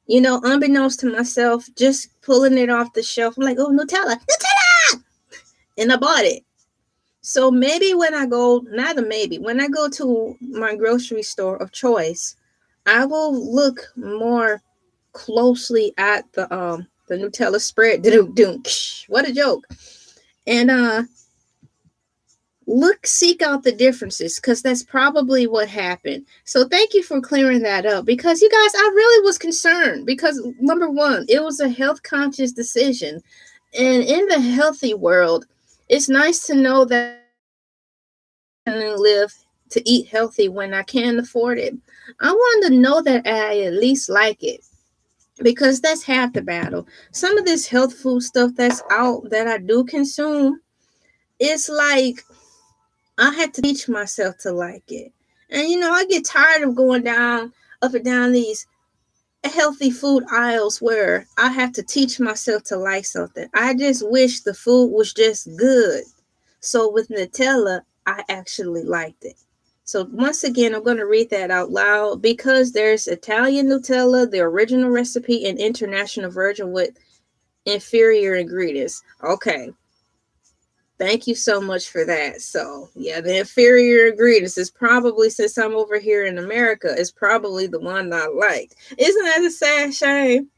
You know, unbeknownst to myself, just pulling it off the shelf. I'm like, oh, Nutella. And I bought it. So maybe when I go, when I go to my grocery store of choice, I will look more closely at the Nutella spread. What a joke. And seek out the differences because that's probably what happened. So thank you for clearing that up because you guys, I really was concerned because number one, it was a health conscious decision. And in the healthy world, it's nice to know that live to eat healthy when I can afford it. I want to know that I at least like it because that's half the battle. Some of this health food stuff that's out that I do consume, it's like I had to teach myself to like it. And you know, I get tired of going down up and down these healthy food aisles where I have to teach myself to like something. I just wish the food was just good. So with Nutella, I actually liked it. So once again, I'm going to read that out loud because there's Italian Nutella, the original recipe, and international version with inferior ingredients. Okay. Thank you so much for that. So yeah, the inferior ingredients is probably, since I'm over here in America, is probably the one I liked. Isn't that a sad shame?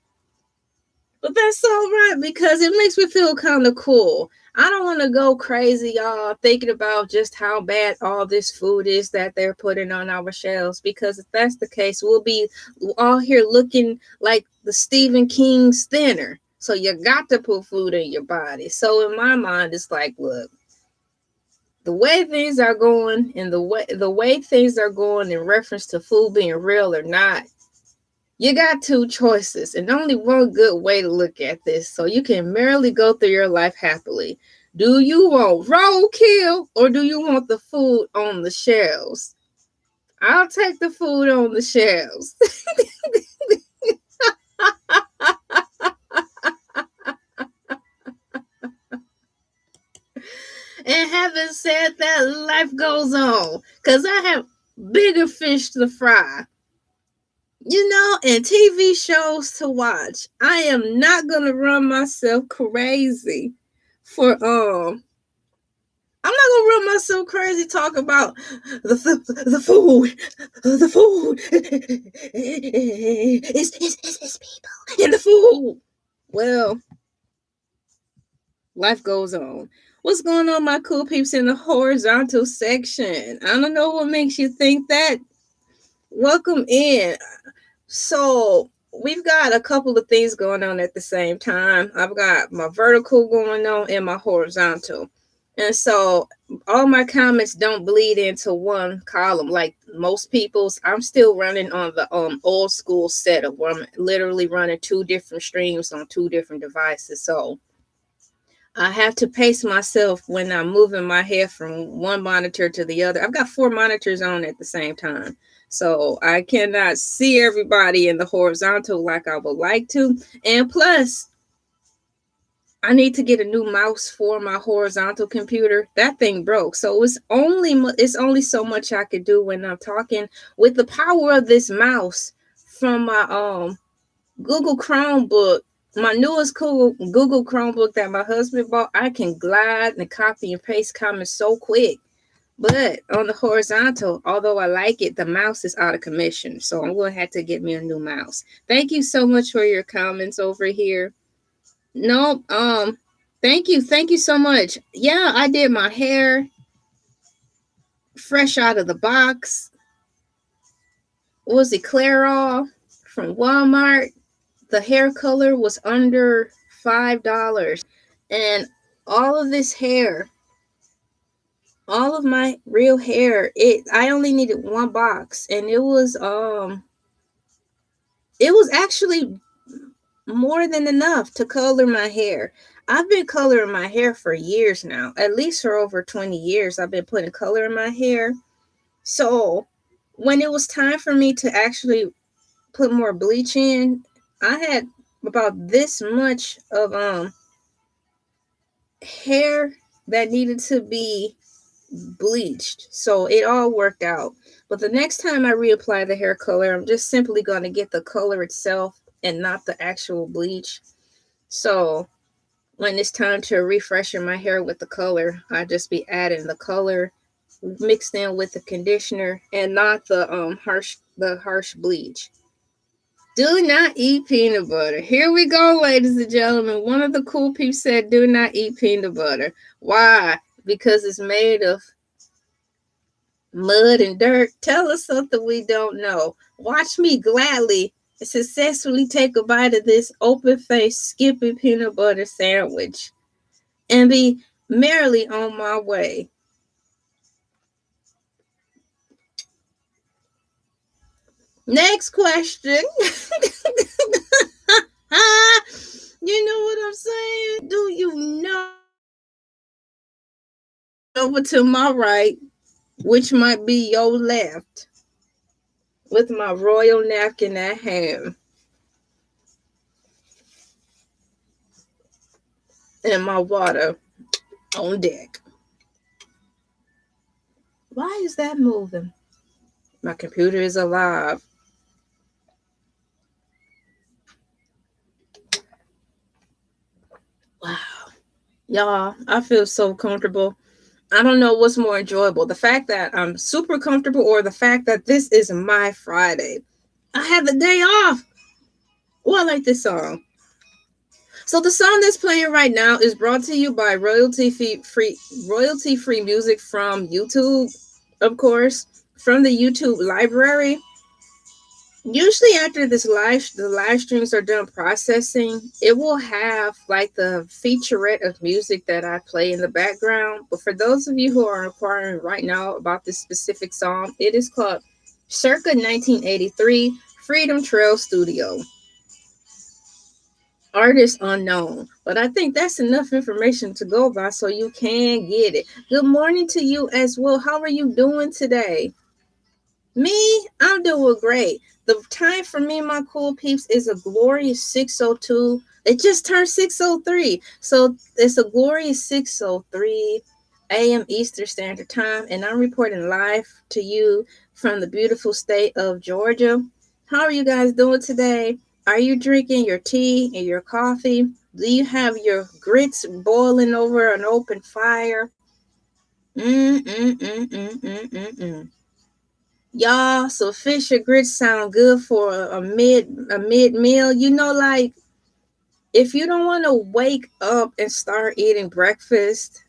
But that's all right because it makes me feel kind of cool. I don't want to go crazy, y'all, thinking about just how bad all this food is that they're putting on our shelves. Because if that's the case, we'll be all here looking like the Stephen King's Thinner. So you got to put food in your body. So in my mind, it's like, look, the way things are going and the way things are going in reference to food being real or not, You got two choices and only one good way to look at this so you can merrily go through your life happily. Do you want roadkill or do you want the food on the shelves? I'll take the food on the shelves. And having said that, life goes on because I have bigger fish to fry. And TV shows to watch. I am not gonna run myself crazy for I'm not gonna run myself crazy talking about the food, the food. It's people in the food. Well, life goes on. What's going on, my cool peeps in the horizontal section? I don't know what makes you think that. Welcome in. So we've got a couple of things going on at the same time. I've got my vertical going on and my horizontal. And so all my comments don't bleed into one column like most people's. I'm still running on the old school setup where I'm literally running two different streams on two different devices. So I have to pace myself when I'm moving my head from one monitor to the other. I've got 4 monitors on at the same time. So I cannot see everybody in the horizontal like I would like to. And plus, I need to get a new mouse for my horizontal computer. That thing broke. So it's only so much I could do when I'm talking. With the power of this mouse from my Google Chromebook, my newest cool Google Chromebook that my husband bought, I can glide and copy and paste comments so quick. But on the horizontal, although I like it, the mouse is out of commission. So I'm going to have to get me a new mouse. Thank you so much for your comments over here. No, thank you. Thank you so much. Yeah, I did my hair fresh out of the box. What was it, Clairol from Walmart? The hair color was under $5. And all of this hair, all of my real hair, I only needed one box, and it was actually more than enough to color my hair. I've been coloring my hair for years now, at least for over 20 years. I've been putting color in my hair. So when it was time for me to actually put more bleach in, I had about this much of hair that needed to be bleached. So it all worked out. But the next time I reapply the hair color, I'm just simply going to get the color itself and not the actual bleach. So when it's time to refreshen my hair with the color, I just be adding the color mixed in with the conditioner and not the harsh bleach. Do not eat peanut butter. Here we go, ladies and gentlemen. One of the cool people said, do not eat peanut butter. Why? Because it's made of mud and dirt. Tell us something we don't know. Watch me gladly successfully take a bite of this open-faced Skippy peanut butter sandwich and be merrily on my way. Next question. You know what I'm saying? Do you know? Over to my right, which might be your left, with my royal napkin at hand and my water on deck. Why is that moving? My computer is alive. Wow. Y'all, I feel so comfortable. I don't know what's more enjoyable, the fact that I'm super comfortable or the fact that this is my Friday. I have the day off. Oh, I like this song. So the song that's playing right now is brought to you by royalty free music from YouTube, of course, from the YouTube library. Usually after the live streams are done processing, it will have like the featurette of music that I play in the background. But for those of you who are inquiring right now about this specific song, it is called Circa 1983 Freedom Trail Studio. Artist unknown. But I think that's enough information to go by so you can get it. Good morning to you as well. How are you doing today? Me, I'm doing great. The time for me, my cool peeps, is a glorious 6:02. It just turned 6:03. So it's a glorious 6:03 a.m. Eastern Standard Time, and I'm reporting live to you from the beautiful state of Georgia. How are you guys doing today? Are you drinking your tea and your coffee? Do you have your grits boiling over an open fire? Mm, mm, mm, mm, mm, mm, mm. Y'all, so fish and grits sound good for a mid meal. Like if you don't want to wake up and start eating breakfast,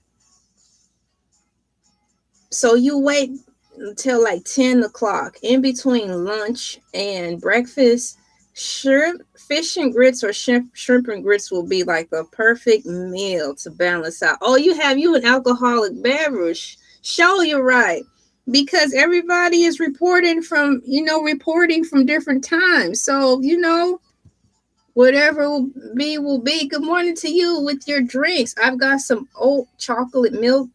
so you wait until like 10 o'clock in between lunch and breakfast. Fish and grits or shrimp and grits will be like the perfect meal to balance out. Oh, you an alcoholic beverage. Show you right. Because everybody is reporting from different times. So, whatever will be. Good morning to you with your drinks. I've got some oat chocolate milk.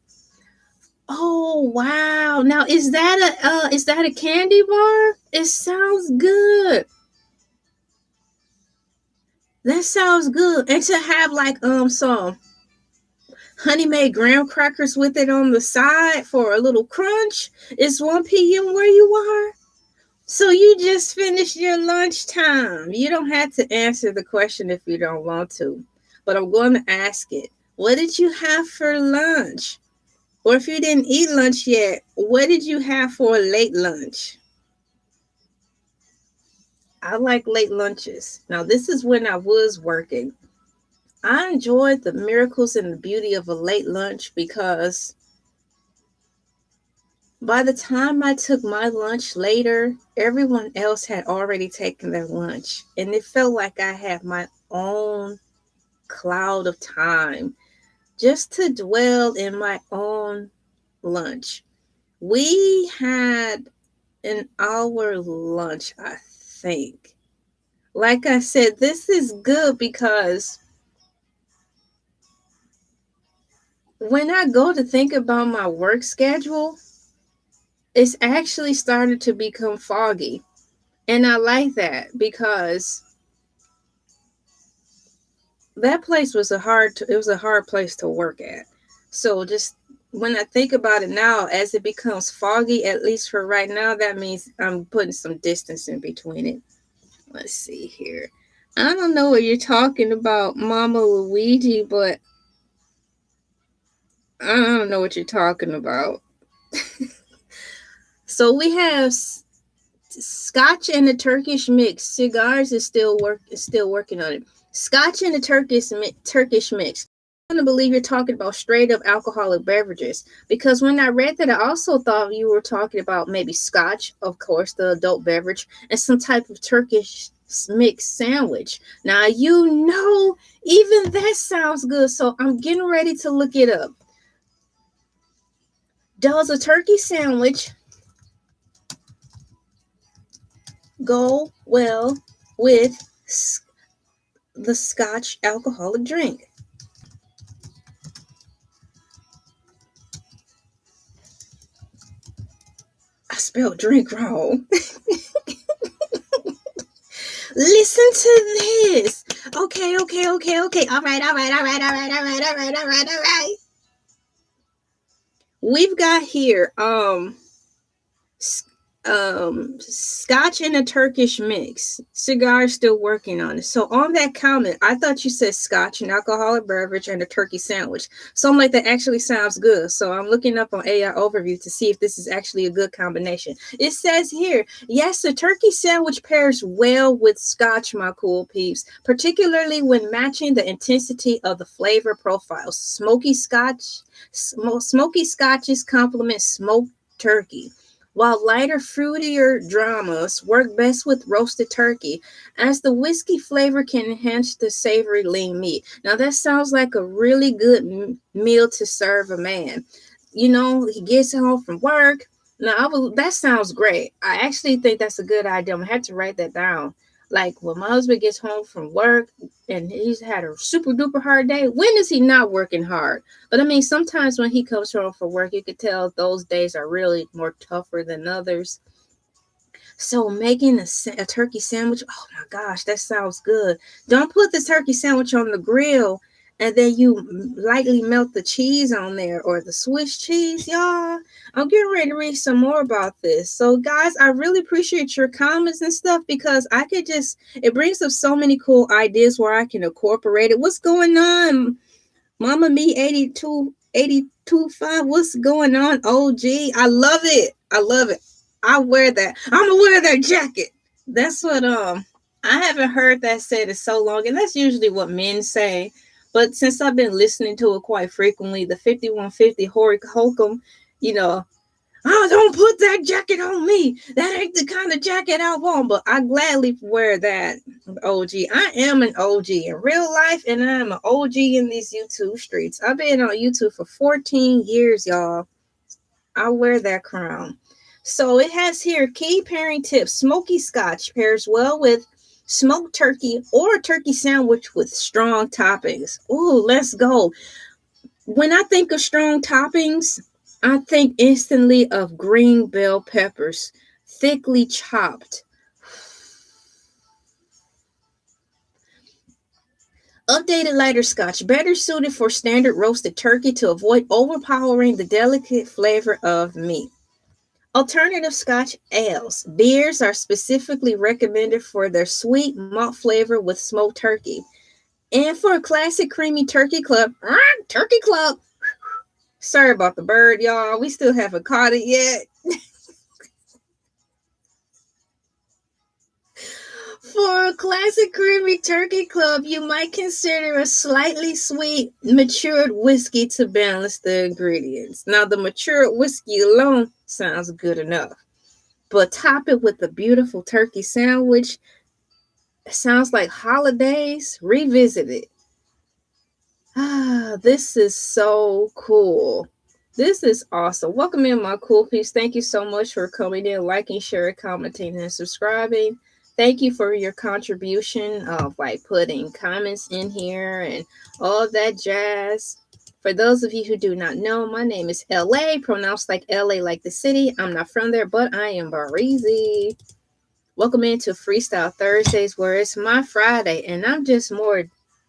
Oh wow! Now is that a candy bar? It sounds good. That sounds good. And to have like some honey made graham crackers with it on the side for a little crunch. It's 1 p.m. where you are. So you just finished your lunchtime. You don't have to answer the question if you don't want to, but I'm going to ask it. What did you have for lunch? Or if you didn't eat lunch yet, what did you have for a late lunch? I like late lunches. Now, this is when I was working. I enjoyed the miracles and the beauty of a late lunch because by the time I took my lunch later, everyone else had already taken their lunch. And it felt like I had my own cloud of time just to dwell in my own lunch. We had an hour lunch, I think. Like I said, this is good because when I go to think about my work schedule, it's actually started to become foggy. And I like that because that place was it was a hard place to work at. So just when I think about it now, as it becomes foggy, at least for right now, that means I'm putting some distance in between it. Let's see here. I don't know what you're talking about, Mama Luigi, but I don't know what you're talking about. So we have Scotch and the Turkish mix. Cigars is still working on it. Scotch and the Turkish mix. I'm gonna believe you're talking about straight up alcoholic beverages because when I read that, I also thought you were talking about maybe Scotch, of course, the adult beverage, and some type of Turkish mix sandwich. Now even that sounds good, so I'm getting ready to look it up. Does a turkey sandwich go well with the Scotch alcoholic drink? I spelled drink wrong. Listen to this. Okay. All right. We've got here Scotch and a Turkish mix. Cigar still working on it. So on that comment, I thought you said Scotch, an alcoholic beverage, and a turkey sandwich. So I'm like, that actually sounds good. So I'm looking up on AI Overview to see if this is actually a good combination. It says here, yes, the turkey sandwich pairs well with Scotch, my cool peeps, particularly when matching the intensity of the flavor profile. Smoky Scotches complement smoked turkey, while lighter, fruitier dramas work best with roasted turkey, as the whiskey flavor can enhance the savory lean meat. Now, that sounds like a really good meal to serve a man. He gets home from work, That sounds great. I actually think that's a good idea. I'm gonna have to write that down. Like when my husband gets home from work and he's had a super duper hard day, when is he not working hard? But I mean, sometimes when he comes home from work, you could tell those days are really more tougher than others. So making a turkey sandwich, oh my gosh, that sounds good. Don't put the turkey sandwich on the grill and then you lightly melt the cheese on there or the Swiss cheese, y'all. I'm getting ready to read some more about this. So guys, I really appreciate your comments and stuff because it brings up so many cool ideas where I can incorporate it. What's going on? Mama Me 82 5. What's going on? OG. I love it. I love it. I wear that. I'm gonna wear that jacket. That's what I haven't heard that said in so long, and that's usually what men say. But since I've been listening to it quite frequently, the 5150 Hori Holcomb, you know, oh, don't put that jacket on me. That ain't the kind of jacket I want, but I gladly wear that. OG. I am an OG in real life, and I'm an OG in these YouTube streets. I've been on YouTube for 14 years, y'all. I wear that crown. So it has here key pairing tips. Smoky Scotch pairs well with smoked turkey or a turkey sandwich with strong toppings. Ooh, let's go. When I think of strong toppings, I think instantly of green bell peppers, thickly chopped. Updated lighter scotch, better suited for standard roasted turkey to avoid overpowering the delicate flavor of meat. Alternative scotch ales. Beers are specifically recommended for their sweet malt flavor with smoked turkey. And for a classic creamy turkey club. Sorry about the bird, y'all. We still haven't caught it yet. For a classic creamy turkey club, you might consider a slightly sweet matured whiskey to balance the ingredients. Now, the matured whiskey alone sounds good enough, but top it with a beautiful turkey sandwich. It sounds like holidays. Revisit it. Ah, this is so cool. This is awesome. Welcome in, my cool peeps. Thank you so much for coming in, liking, sharing, commenting, and subscribing. Thank you for your contribution of like putting comments in here and all that jazz. For those of you who do not know, my name is LA, pronounced like LA, like the city. I'm not from there, but I am Barizi. Welcome into Freestyle Thursdays, where it's my Friday and I'm just more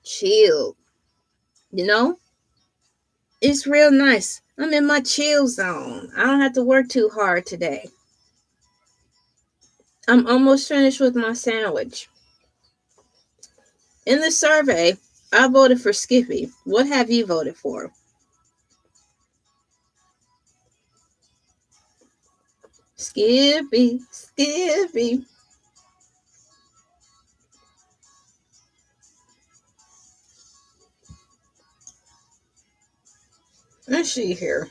chill. You know, it's real nice. I'm in my chill zone. I don't have to work too hard today. I'm almost finished with my sandwich. In the survey, I voted for Skippy. What have you voted for? Skippy, Skippy. Let's see here.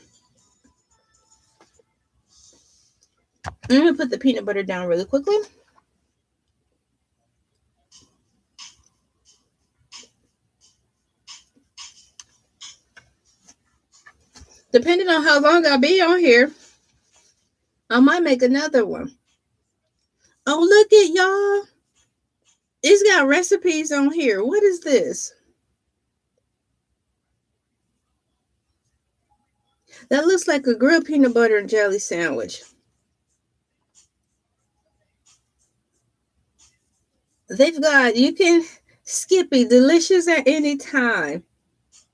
I'm going to put the peanut butter down really quickly. Depending on how long I'll be on here, I might make another one. Oh, look at y'all. It's got recipes on here. What is this? That looks like a grilled peanut butter and jelly sandwich. They've got, you can Skippy, delicious at any time.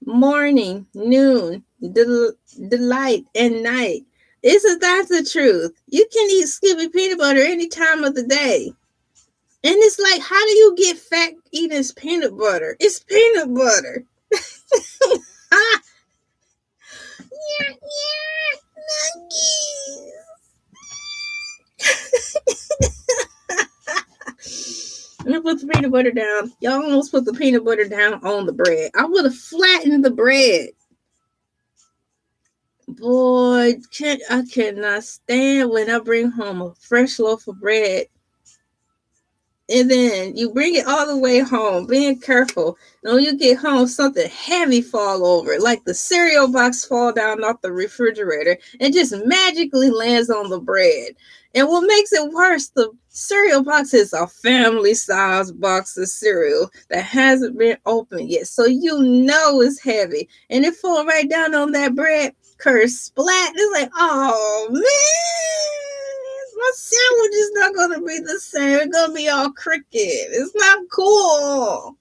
Morning, noon, delight, and night. Isn't that the truth? You can eat Skippy peanut butter any time of the day. And it's like, how do you get fat eating peanut butter? It's peanut butter. Ah, yeah, I'm gonna put the peanut butter down. Y'all almost put the peanut butter down on the bread. I would have flattened the bread. Boy, I cannot stand when I bring home a fresh loaf of bread And then you bring it all the way home, being careful. And when you get home, something heavy fall over, like the cereal box fall down off the refrigerator and just magically lands on the bread. And what makes it worse, the cereal box is a family size box of cereal that hasn't been opened yet. So you know it's heavy. And it fall right down on that bread, curse splat. It's like, oh man, my sandwich is not gonna be the same. It's gonna be all crooked. It's not cool.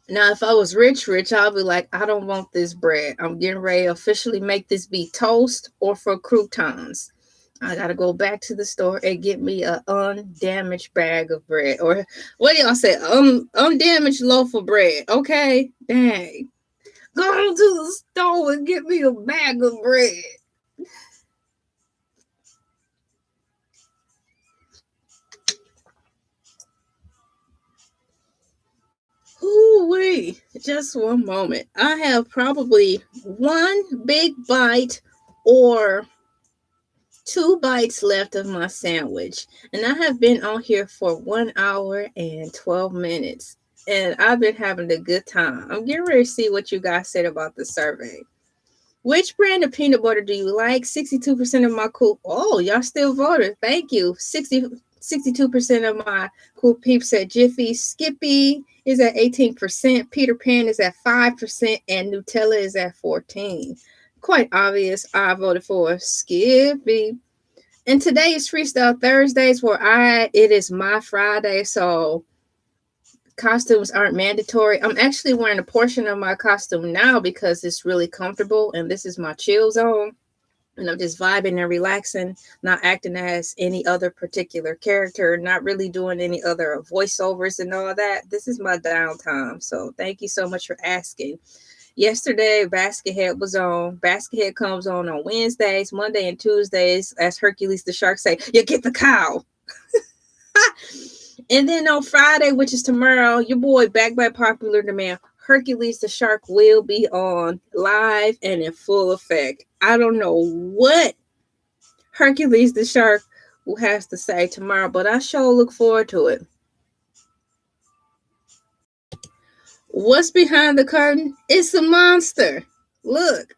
Now, if I was rich, I'll be like, I don't want this bread. I'm getting ready to officially make this be toast or for croutons. I gotta go back to the store and get me a undamaged bag of bread. Or what do y'all say? Undamaged loaf of bread. Okay? Dang. Go to the store and get me a bag of bread. Ooh-wee. Just one moment. I have probably one big bite or 2 bites left of my sandwich. And I have been on here for 1 hour and 12 minutes. And I've been having a good time. I'm getting ready to see what you guys said about the survey. Which brand of peanut butter do you like? 62% of my cool. Oh, y'all still voted. Thank you. 62% of my cool peeps said Jiffy. Skippy is at 18%. Peter Pan is at 5%. And Nutella is at 14%. Quite obvious. I voted for Skippy. And today is Freestyle Thursdays where it is my Friday. So costumes aren't mandatory. I'm actually wearing a portion of my costume now because it's really comfortable and this is my chill zone. And I'm just vibing and relaxing, not acting as any other particular character, not really doing any other voiceovers and all that. This is my downtime. So thank you so much for asking. Yesterday, Baskethead was on. Baskethead comes on Wednesdays, Monday, and Tuesdays. As Hercules the Shark say, you get the cow. And then on Friday, which is tomorrow, your boy, back by popular demand, Hercules the Shark will be on live and in full effect. I don't know what Hercules the Shark will have to say tomorrow, but I sure look forward to it. What's behind the curtain? It's a monster. Look,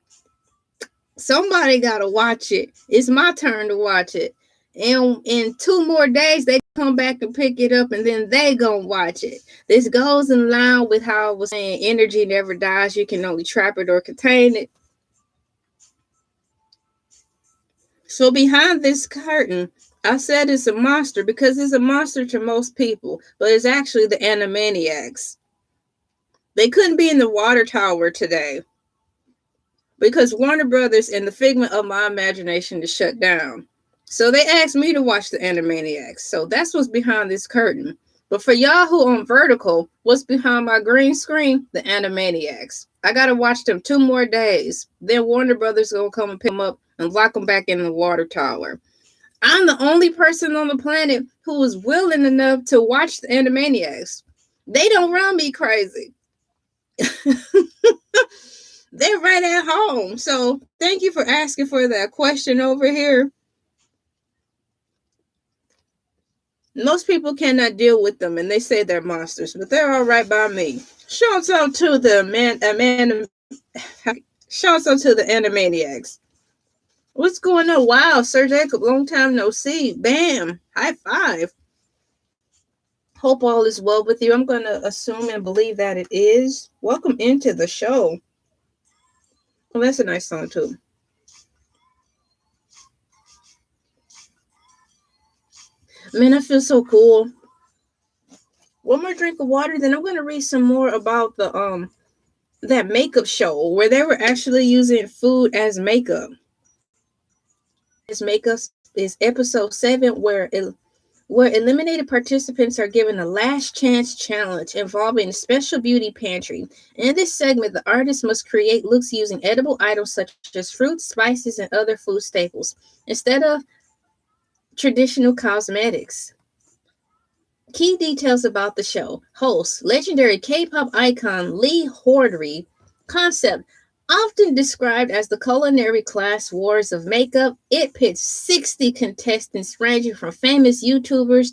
somebody got to watch it. It's my turn to watch it. And in 2 more days, they come back and pick it up, and then they gonna watch it. This goes in line with how I was saying energy never dies. You can only trap it or contain it. So behind this curtain, I said it's a monster because it's a monster to most people, but it's actually the Animaniacs. They couldn't be in the water tower today because Warner Brothers and the figment of my imagination is shut down. So they asked me to watch the Animaniacs. So that's what's behind this curtain. But for y'all who on vertical, what's behind my green screen? The Animaniacs. I gotta watch them 2 more days. Then Warner Brothers gonna come and pick them up and lock them back in the water tower. I'm the only person on the planet who was willing enough to watch the Animaniacs. They don't run me crazy. They're right at home. So thank you for asking for that question over here. Most people cannot deal with them and they say they're monsters, but they're all right by me. Shouts out to the shouts out to the Animaniacs. What's going on? Wow, Sir Jacob, long time no see. Bam. High five. Hope all is well with you. I'm going to assume and believe that it is. Welcome into the show. Well, that's a nice song, too. Man, I feel so cool. One more drink of water, then I'm going to read some more about the that makeup show where they were actually using food as makeup. This makeup is episode 7 where eliminated participants are given a last chance challenge involving a special beauty pantry. In this segment, the artist must create looks using edible items such as fruits, spices, and other food staples instead of traditional cosmetics. Key details about the show. Host, legendary K-pop icon Lee Hordery. Concept, Often described as the culinary class wars of makeup, it pits 60 contestants ranging from famous YouTubers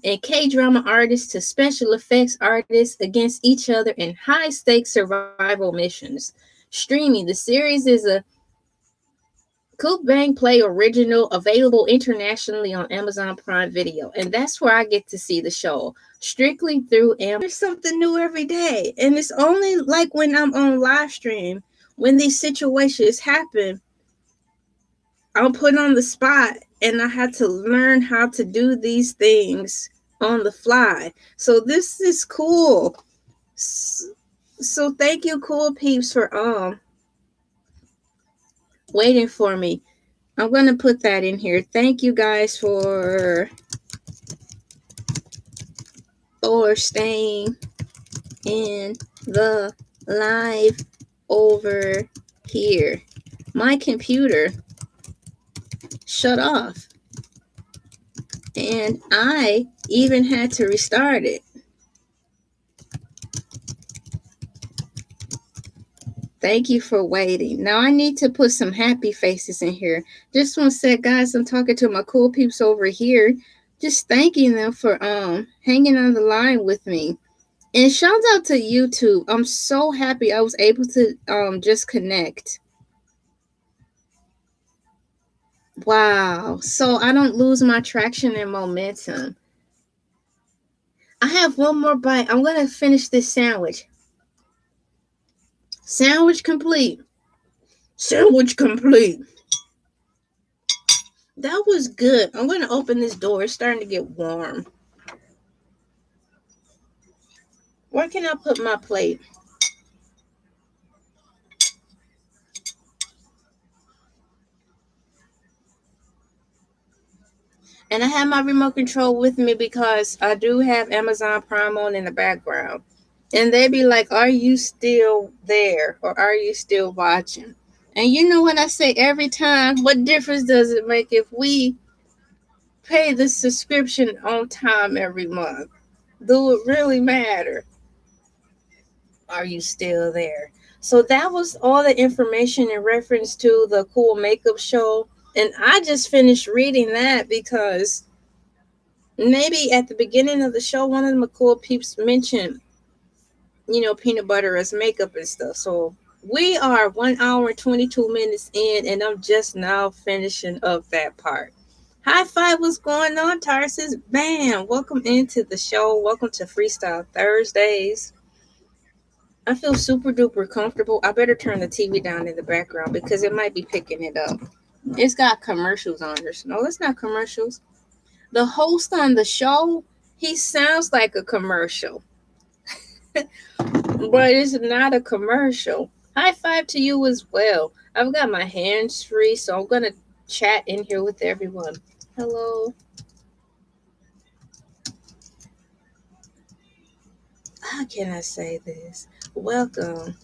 and K drama artists to special effects artists against each other in high stakes survival missions. Streaming, the series is a Cook Bang Play original available internationally on Amazon Prime Video. And that's where I get to see the show strictly through Amazon. There's something new every day. And it's only like when I'm on live stream, when these situations happen, I'm put on the spot and I had to learn how to do these things on the fly. So this is cool. So thank you, cool peeps, for waiting for me. I'm going to put that in here. Thank you guys for staying in the live over here. My computer shut off and I even had to restart it. Thank you for waiting. Now I need to put some happy faces in here. Just want to say, guys, I'm talking to my cool peeps over here. Just thanking them for hanging on the line with me. And shout out to YouTube. I'm so happy I was able to just connect. Wow. So I don't lose my traction and momentum. I have one more bite. I'm going to finish this sandwich. Sandwich complete. Sandwich complete. That was good. I'm going to open this door. It's starting to get warm. Where can I put my plate? And I have my remote control with me because I do have Amazon Prime on in the background. And they be like, are you still there? Or are you still watching? And you know what I say every time? What difference does it make if we pay the subscription on time every month? Do it really matter? Are you still there? So that was all the information in reference to the cool makeup show. And I just finished reading that because maybe at the beginning of the show, one of the cool peeps mentioned, peanut butter as makeup and stuff. So we are 1 hour and 22 minutes in, and I'm just now finishing up that part. High five, what's going on, Tarsus? Bam! Welcome into the show. Welcome to Freestyle Thursdays. I feel super duper comfortable. I better turn the TV down in the background because it might be picking it up. It's got commercials on there. No, it's not commercials. The host on the show, he sounds like a commercial. But it's not a commercial. High five to you as well. I've got my hands free, so I'm going to chat in here with everyone. Hello. How can I say this? Welcome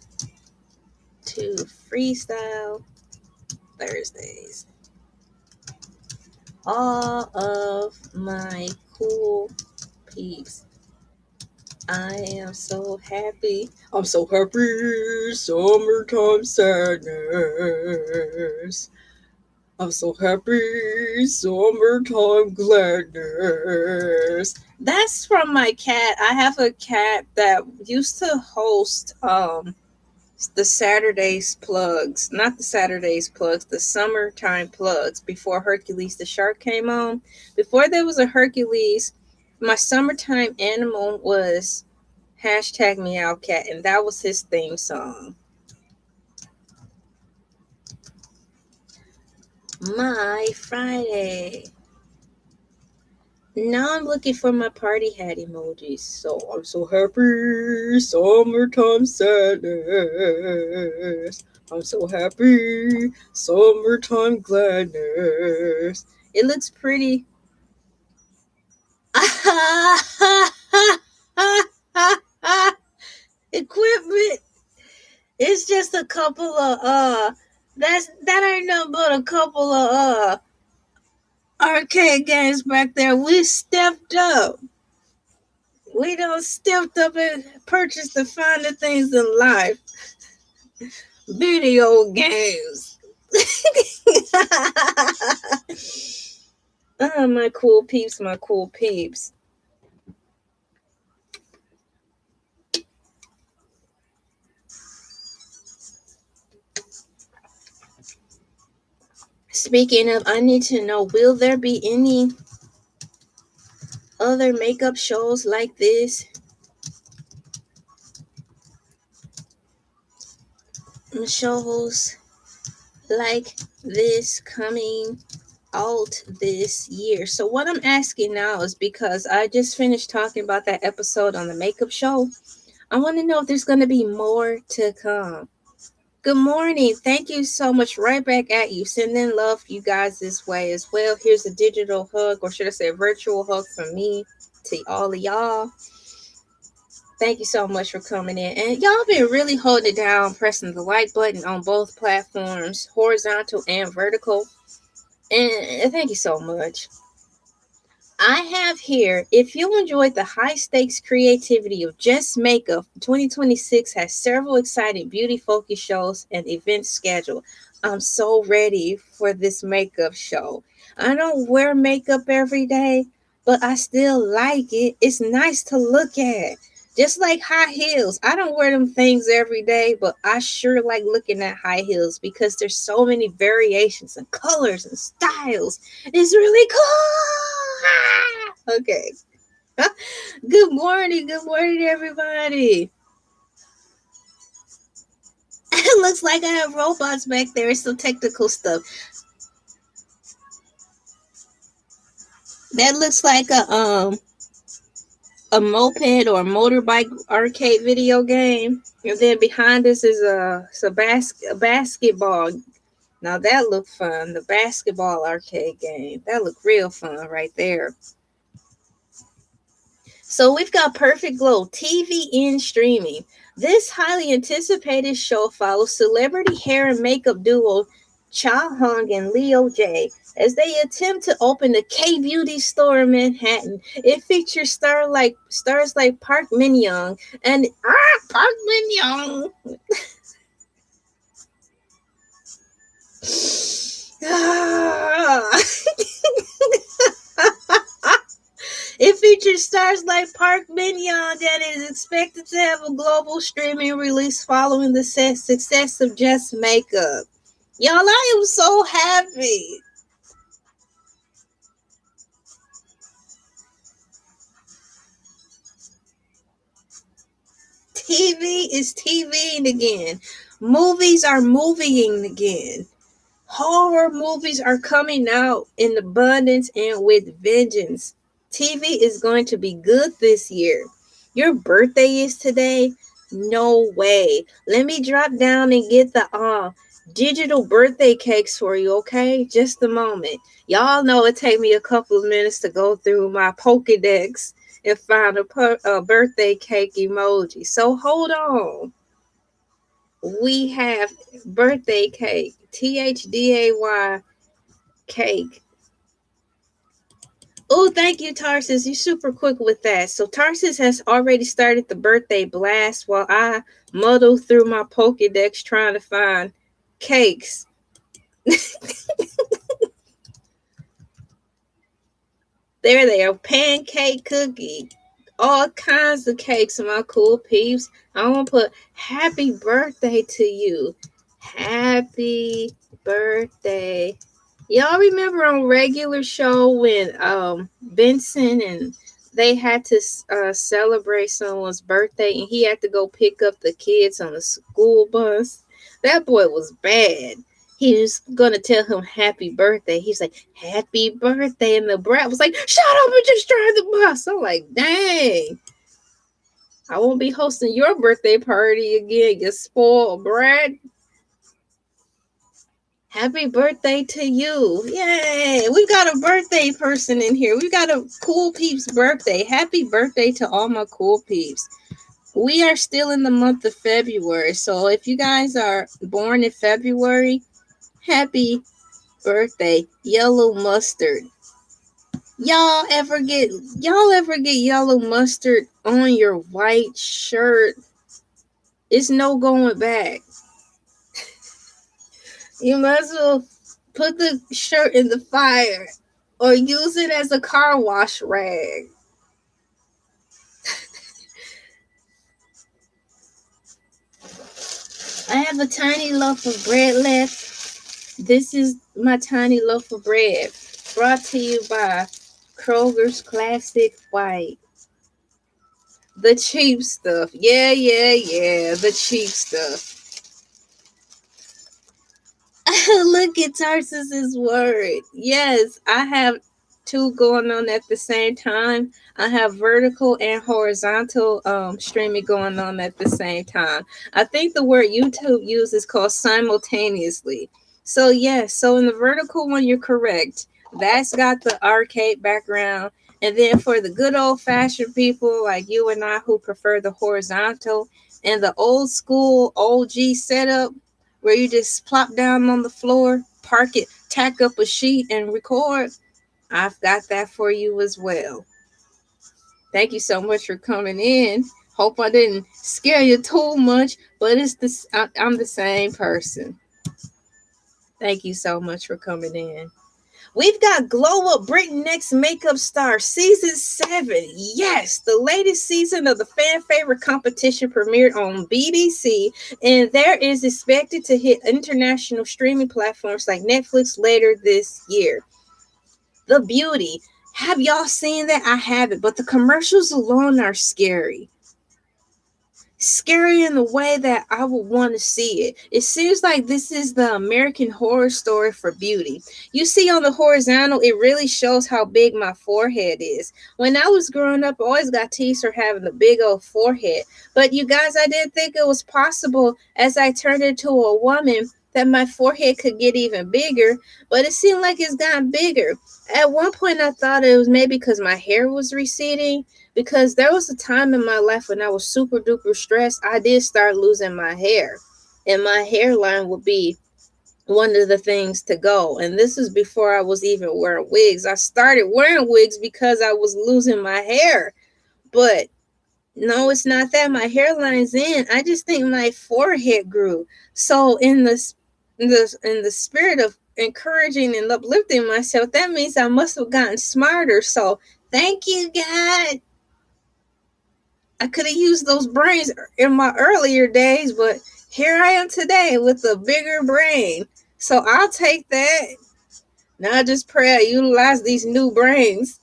to Freestyle Thursdays. All of my cool peeps. I am so happy. I'm so happy. Summertime sadness. I'm so happy. Summertime gladness. That's from my cat. I have a cat that used to host the Saturdays plugs. Not the Saturdays plugs, the summertime plugs before Hercules the Shark came on. Before there was a Hercules, my summertime animal was #Meowcat, and that was his theme song. My Friday. Now I'm looking for my party hat emojis. So I'm so happy. Summertime sadness. I'm so happy. Summertime gladness. It looks pretty. Equipment. It's just a couple of that ain't nothing but a couple of arcade games back there. We stepped up. We don't stepped up and purchased the finer things in life. Video games. My cool peeps, my cool peeps. Speaking of, I need to know, will there be any other makeup shows like this? Shows like this coming out this year. So what I'm asking now is, because I just finished talking about that episode on the makeup show, I want to know if there's going to be more to come. Good morning. Thank you so much. Right back at you. Sending love you guys this way as well. Here's a digital hug, or should I say a virtual hug from me to all of y'all. Thank you so much for coming in. And y'all been really holding it down, pressing the like button on both platforms, horizontal and vertical. And thank you so much. I have here, if you enjoyed the high stakes creativity of Just Makeup, 2026 has several exciting beauty focus shows and events scheduled. I'm so ready for this makeup show. I don't wear makeup every day, but I still like it. It's nice to look at. Just like high heels. I don't wear them things every day, but I sure like looking at high heels because there's so many variations and colors and styles. It's really cool. Okay. Good morning, everybody. It looks like I have robots back there. It's some technical stuff. That looks like a moped or motorbike arcade video game. And then behind us is a basketball. Now that looked fun. The basketball arcade game. That looked real fun right there. So we've got Perfect Glow TV in streaming. This highly anticipated show follows celebrity hair and makeup duo Cha Hung and Leo J as they attempt to open the K Beauty store in Manhattan. It features stars like Park Min Young and Park Min Young. It features stars like Park Min Young and is expected to have a global streaming release following the success of Just Makeup. Y'all, I am so happy. TV is TVing again. Movies are movieing again. Horror movies are coming out in abundance and with vengeance. TV is going to be good this year. Your birthday is today? No way. Let me drop down and get the digital birthday cakes for you, okay? Just a moment. Y'all know it take me a couple of minutes to go through my Pokédex and find a birthday cake emoji. So hold on. We have birthday cake, THDAY cake. Oh, thank you, Tarsus. You're super quick with that. So Tarsus has already started the birthday blast while I muddle through my Pokédex trying to find cakes. There they are. Pancake cookie. All kinds of cakes, my cool peeps. I want to put happy birthday to you. Happy birthday. Y'all remember on regular show when Benson and they had to celebrate someone's birthday and he had to go pick up the kids on the school bus? That boy was bad. He was gonna tell him happy birthday. He's like, happy birthday. And the brat was like, shut up and just drive the bus. I'm like, dang. I won't be hosting your birthday party again, you spoiled brat. Happy birthday to you. Yay. We've got a birthday person in here. We've got a cool peeps birthday. Happy birthday to all my cool peeps. We are still in the month of February. So if you guys are born in February, happy birthday. Yellow mustard. Y'all ever get yellow mustard on your white shirt? It's no going back. You might as well put the shirt in the fire or use it as a car wash rag. I have a tiny loaf of bread left. This is my tiny loaf of bread, brought to you by Kroger's Classic White. The cheap stuff. Yeah, yeah, yeah. The cheap stuff. Look at Tarsus's word. Yes, I have two going on at the same time. I have vertical and horizontal streaming going on at the same time. I think the word YouTube uses called simultaneously. So yes, so in the vertical one you're correct. That's got the arcade background. And then for the good old fashioned people like you and I who prefer the horizontal and the old school OG setup, where you just plop down on the floor, park it, tack up a sheet, and record. I've got that for you as well. Thank you so much for coming in. Hope I didn't scare you too much, but I'm the same person. Thank you so much for coming in. We've got Glow Up Britain Next Makeup Star Season 7. Yes, the latest season of the fan favorite competition premiered on BBC, and there is expected to hit international streaming platforms like Netflix later this year. The Beauty. Have y'all seen that? I haven't, but the commercials alone are scary. Scary in the way that I would want to see it. It seems like this is the American Horror Story for beauty. You see on the horizontal, it really shows how big my forehead is. When I was growing up, I always got teased for having a big old forehead. But you guys, I didn't think it was possible as I turned into a woman that my forehead could get even bigger, but it seemed like it's gotten bigger. At one point, I thought it was maybe because my hair was receding, because there was a time in my life when I was super duper stressed. I did start losing my hair, and my hairline would be one of the things to go. And this is before I was even wearing wigs. I started wearing wigs because I was losing my hair. But no, it's not that. My hairline's in. I just think my forehead grew. So in the spirit of encouraging and uplifting myself, that means I must have gotten smarter. So thank you, God. I could have used those brains in my earlier days, but here I am today with a bigger brain. So I'll take that. Now I just pray I utilize these new brains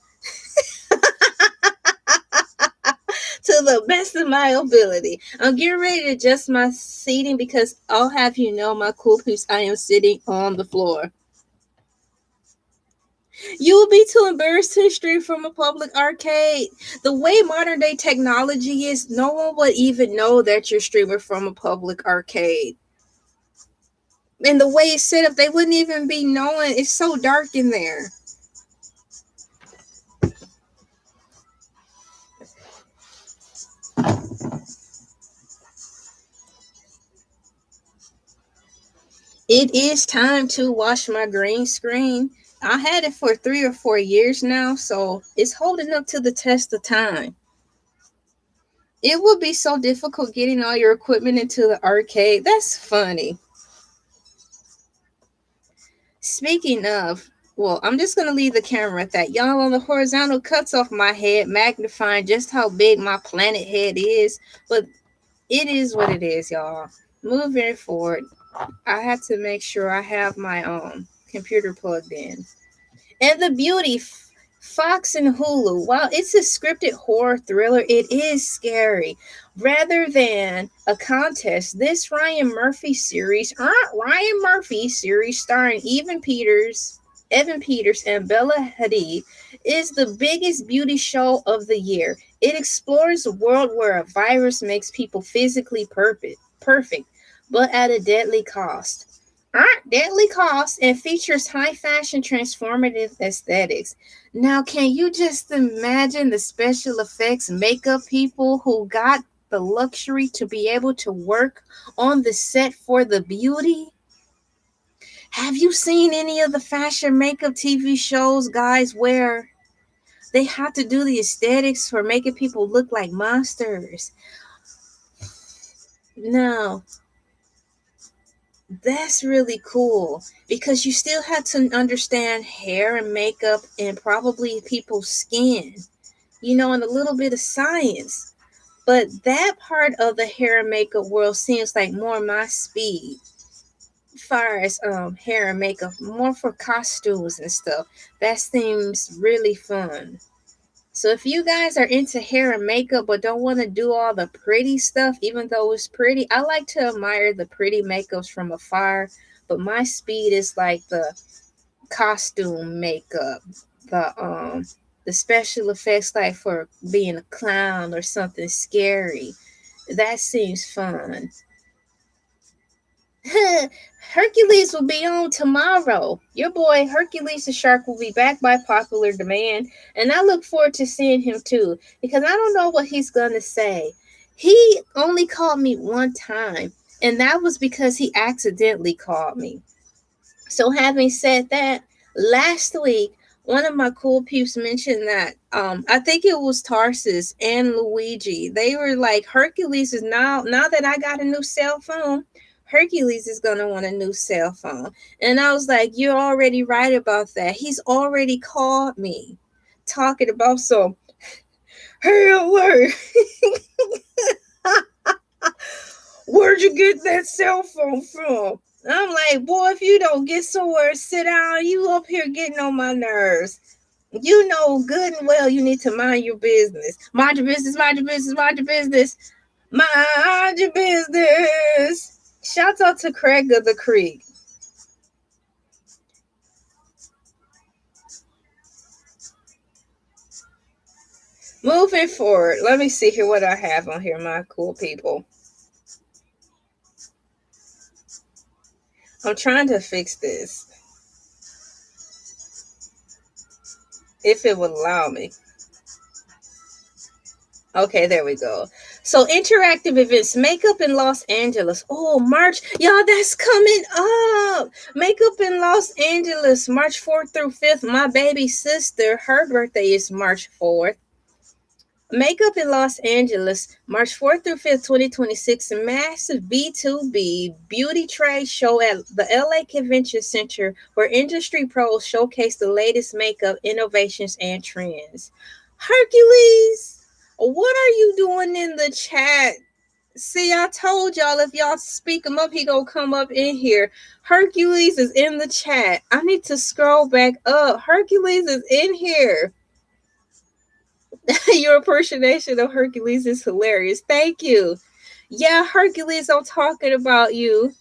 to the best of my ability. I'm getting ready to adjust my seating because I'll have you know, my cool peeps, I am sitting on the floor. You will be too embarrassed to stream from a public arcade. The way modern day technology is, no one would even know that you're streaming from a public arcade. And the way it's set up, they wouldn't even be knowing. It's so dark in there. It is time to wash my green screen. I had it for 3 or 4 years now, so it's holding up to the test of time. It would be so difficult getting all your equipment into the arcade. That's funny. Speaking of, well, I'm just going to leave the camera at that. Y'all, on the horizontal cuts off my head, magnifying just how big my planet head is. But it is what it is, y'all. Moving forward, I have to make sure I have my computer plugged in. And the Beauty, Fox and Hulu. While it's a scripted horror thriller, it is scary. Rather than a contest, this Ryan Murphy series starring Evan Peters and Bella Hadid is the biggest beauty show of the year. It explores a world where a virus makes people physically perfect, but at a deadly cost. Deadly cost, and features high fashion transformative aesthetics. Now, can you just imagine the special effects makeup people who got the luxury to be able to work on the set for the Beauty? Have you seen any of the fashion makeup TV shows, guys, where they have to do the aesthetics for making people look like monsters? No. That's really cool because you still have to understand hair and makeup and probably people's skin, and a little bit of science. But that part of the hair and makeup world seems like more my speed. Far as hair and makeup, more for costumes and stuff. That seems really fun. So if you guys are into hair and makeup but don't want to do all the pretty stuff, even though it's pretty, I like to admire the pretty makeups from afar. But my speed is like the costume makeup, the special effects, like for being a clown or something scary. That seems fun. Hercules will be on tomorrow. Your boy Hercules the Shark will be back by popular demand, and I look forward to seeing him too because I don't know what he's gonna say. He only called me one time, and that was because he accidentally called me. So, having said that, last week one of my cool peeps mentioned that I think it was Tarsus and Luigi. They were like, Hercules is now that I got a new cell phone. Hercules is gonna want a new cell phone. And I was like, you're already right about that. He's already called me talking about some, hey alert. Where'd you get that cell phone from? I'm like, boy, if you don't get somewhere, sit down. You up here getting on my nerves. You know good and well you need to mind your business. Mind your business, mind your business, mind your business. Mind your business. Shouts out to Craig of the Creek. Moving forward, let me see here what I have on here, my cool people. I'm trying to fix this. If it would allow me. Okay, there we go. So interactive events, makeup in Los Angeles. Oh, March, y'all, that's coming up. Makeup in Los Angeles, March 4th through 5th. My baby sister, her birthday is March 4th. Makeup in Los Angeles, March 4th through 5th, 2026. Massive B2B beauty trade show at the LA Convention Center where industry pros showcase the latest makeup innovations and trends. Hercules, what are you doing in the chat? See, I told y'all if y'all speak him up, he gonna come up in here. Hercules is in the chat. I need to scroll back up. Hercules is in here. Your impersonation of Hercules is hilarious. Thank you. Yeah, Hercules, I'm talking about you.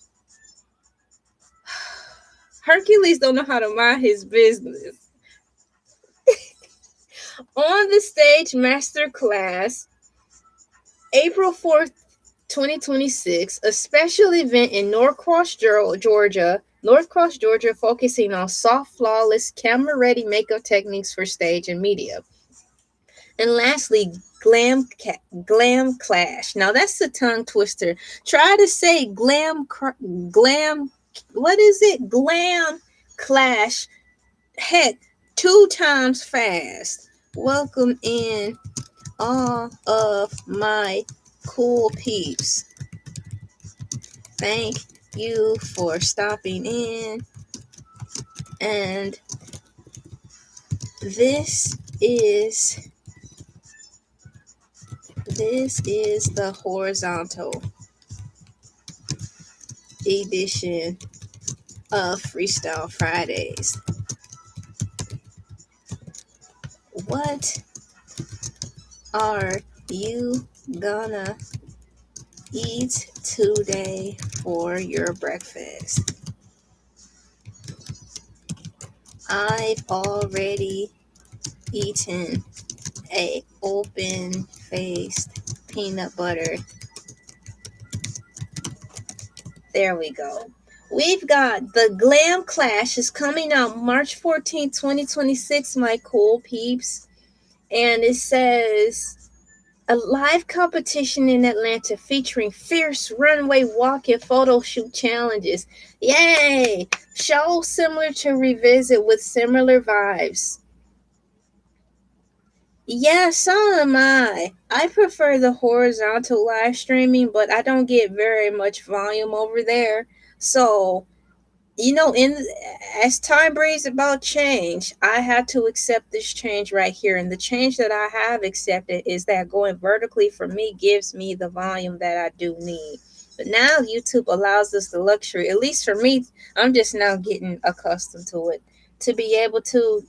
Hercules don't know how to mind his business. On the Stage Masterclass, April 4th, 2026, a special event in Norcross, Georgia, focusing on soft, flawless, camera-ready makeup techniques for stage and media. And lastly, glam clash. Now that's a tongue twister. Try to say glam. What is it? Glam clash. Heck, 2 times fast. Welcome in all of my cool peeps. Thank you for stopping in. And this is the horizontal edition of Freestyle Fridays. What are you gonna eat today for your breakfast? I've already eaten a open-faced peanut butter. There we go. We've got the Glam Clash is coming out March 14th, 2026, my cool peeps. And it says a live competition in Atlanta featuring fierce runway walk and photo shoot challenges. Yay! Show similar to Revisit with similar vibes. Yeah, so am I. I prefer the horizontal live streaming, but I don't get very much volume over there. So, in as time brings about change, I had to accept this change right here. And the change that I have accepted is that going vertically for me gives me the volume that I do need. But now YouTube allows us the luxury, at least for me, I'm just now getting accustomed to it, to be able to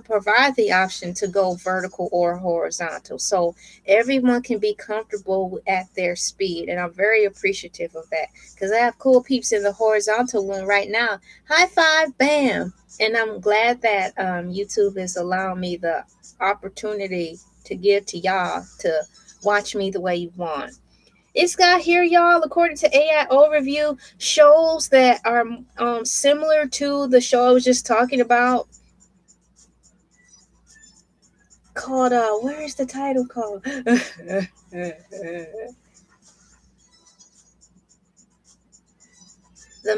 provide the option to go vertical or horizontal. So everyone can be comfortable at their speed. And I'm very appreciative of that, because I have cool peeps in the horizontal one right now. High five, bam. And I'm glad that YouTube is allowing me the opportunity to give to y'all to watch me the way you want. It's got here, y'all, according to AI Overview, shows that are similar to the show I was just talking about, called, where is the title called? The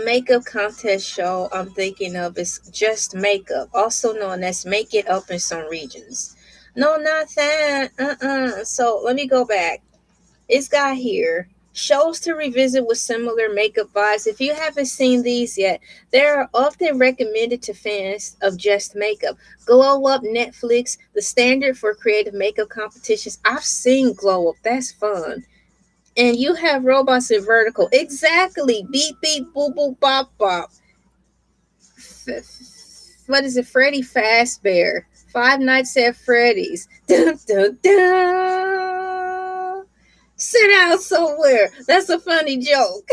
makeup contest show I'm thinking of is Just Makeup, also known as Make It Up in some regions. No, not that. So let me go back. It's got here shows to revisit with similar makeup vibes. If you haven't seen these yet, they are often recommended to fans of Just Makeup. Glow Up Netflix, the standard for creative makeup competitions. I've seen Glow Up. That's fun. And you have robots in vertical. Exactly. Beep, beep, boop, boop, bop, bop. What is it? Freddy Fazbear. Five Nights at Freddy's. Dun, dun, dun. Sit down somewhere. That's a funny joke.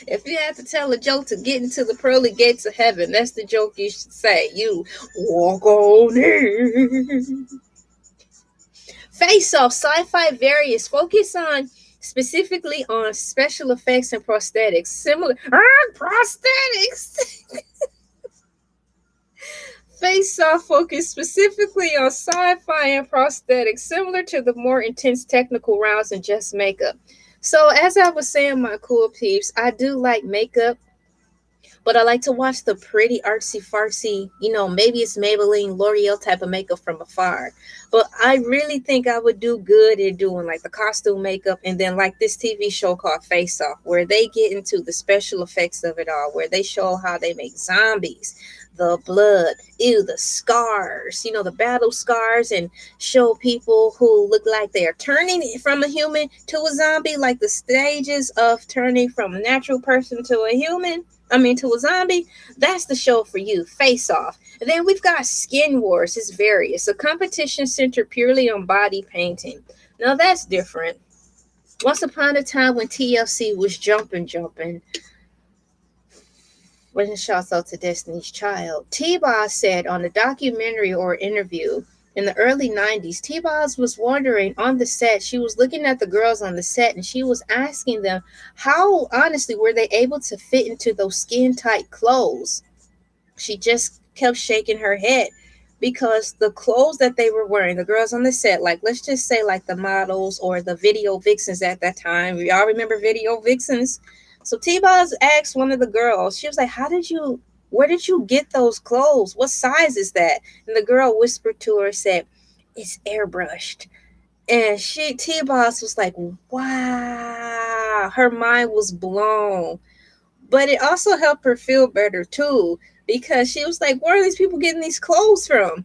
If you have to tell a joke to get into the pearly gates of heaven, that's the joke you should say. You walk on in. Face Off, Sci-Fi Various, focus on specifically on special effects and prosthetics. Similar prosthetics. Face Off focus specifically on sci-fi and prosthetics, similar to the more intense technical rounds in Just Makeup. So as I was saying, my cool peeps, I do like makeup, but I like to watch the pretty artsy fartsy, maybe it's Maybelline, L'Oreal type of makeup from afar. But I really think I would do good in doing like the costume makeup, and then like this TV show called Face Off, where they get into the special effects of it all, where they show how they make zombies, the blood, the scars, the battle scars, and show people who look like they are turning from a human to a zombie, like the stages of turning from a natural person to a human. To a zombie. That's the show for you. Face Off. And then we've got Skin Wars. It's various. A competition centered purely on body painting. Now that's different. Once upon a time when TLC was jumping, when shouts out to Destiny's Child, T-Boz said on a documentary or interview in the early 90s, T-Boz was wondering on the set, she was looking at the girls on the set and she was asking them how honestly were they able to fit into those skin tight clothes. She just kept shaking her head because the clothes that they were wearing, the girls on the set, like let's just say like the models or the video vixens at that time. Y'all remember video vixens? So T-Boz asked one of the girls, she was like, where did you get those clothes? What size is that? And the girl whispered to her, said, it's airbrushed. And T-Boz was like, wow, her mind was blown. But it also helped her feel better too, because she was like, where are these people getting these clothes from?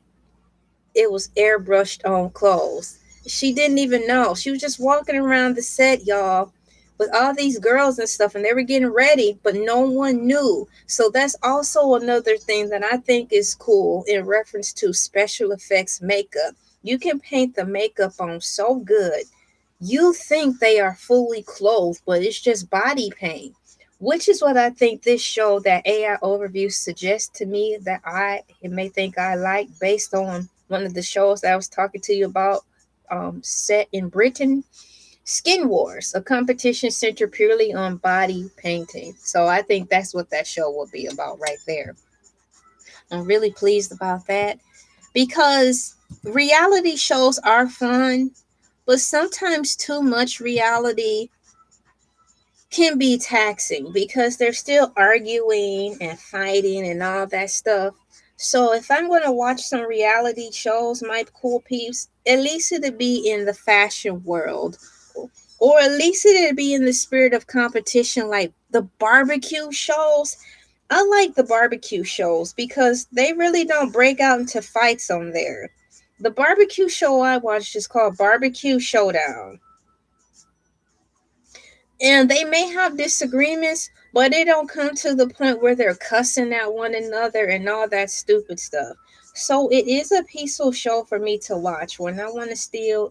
It was airbrushed on clothes. She didn't even know. She was just walking around the set, y'all, with all these girls and stuff, and they were getting ready, but no one knew. So that's also another thing that I think is cool in reference to special effects makeup. You can paint the makeup on so good. You think they are fully clothed, but it's just body paint, which is what I think this show that AI Overview suggests to me that it may think I like, based on one of the shows that I was talking to you about, set in Britain. Skin Wars, a competition centered purely on body painting. So I think that's what that show will be about right there. I'm really pleased about that, because reality shows are fun, but sometimes too much reality can be taxing because they're still arguing and fighting and all that stuff. So if I'm going to watch some reality shows, my cool peeps, at least it'll be in the fashion world Or at least it'd be in the spirit of competition, like the barbecue shows. I like the barbecue shows because they really don't break out into fights on there. The barbecue show I watched is called Barbecue Showdown. And they may have disagreements, but it don't come to the point where they're cussing at one another and all that stupid stuff. So it is a peaceful show for me to watch when I want to still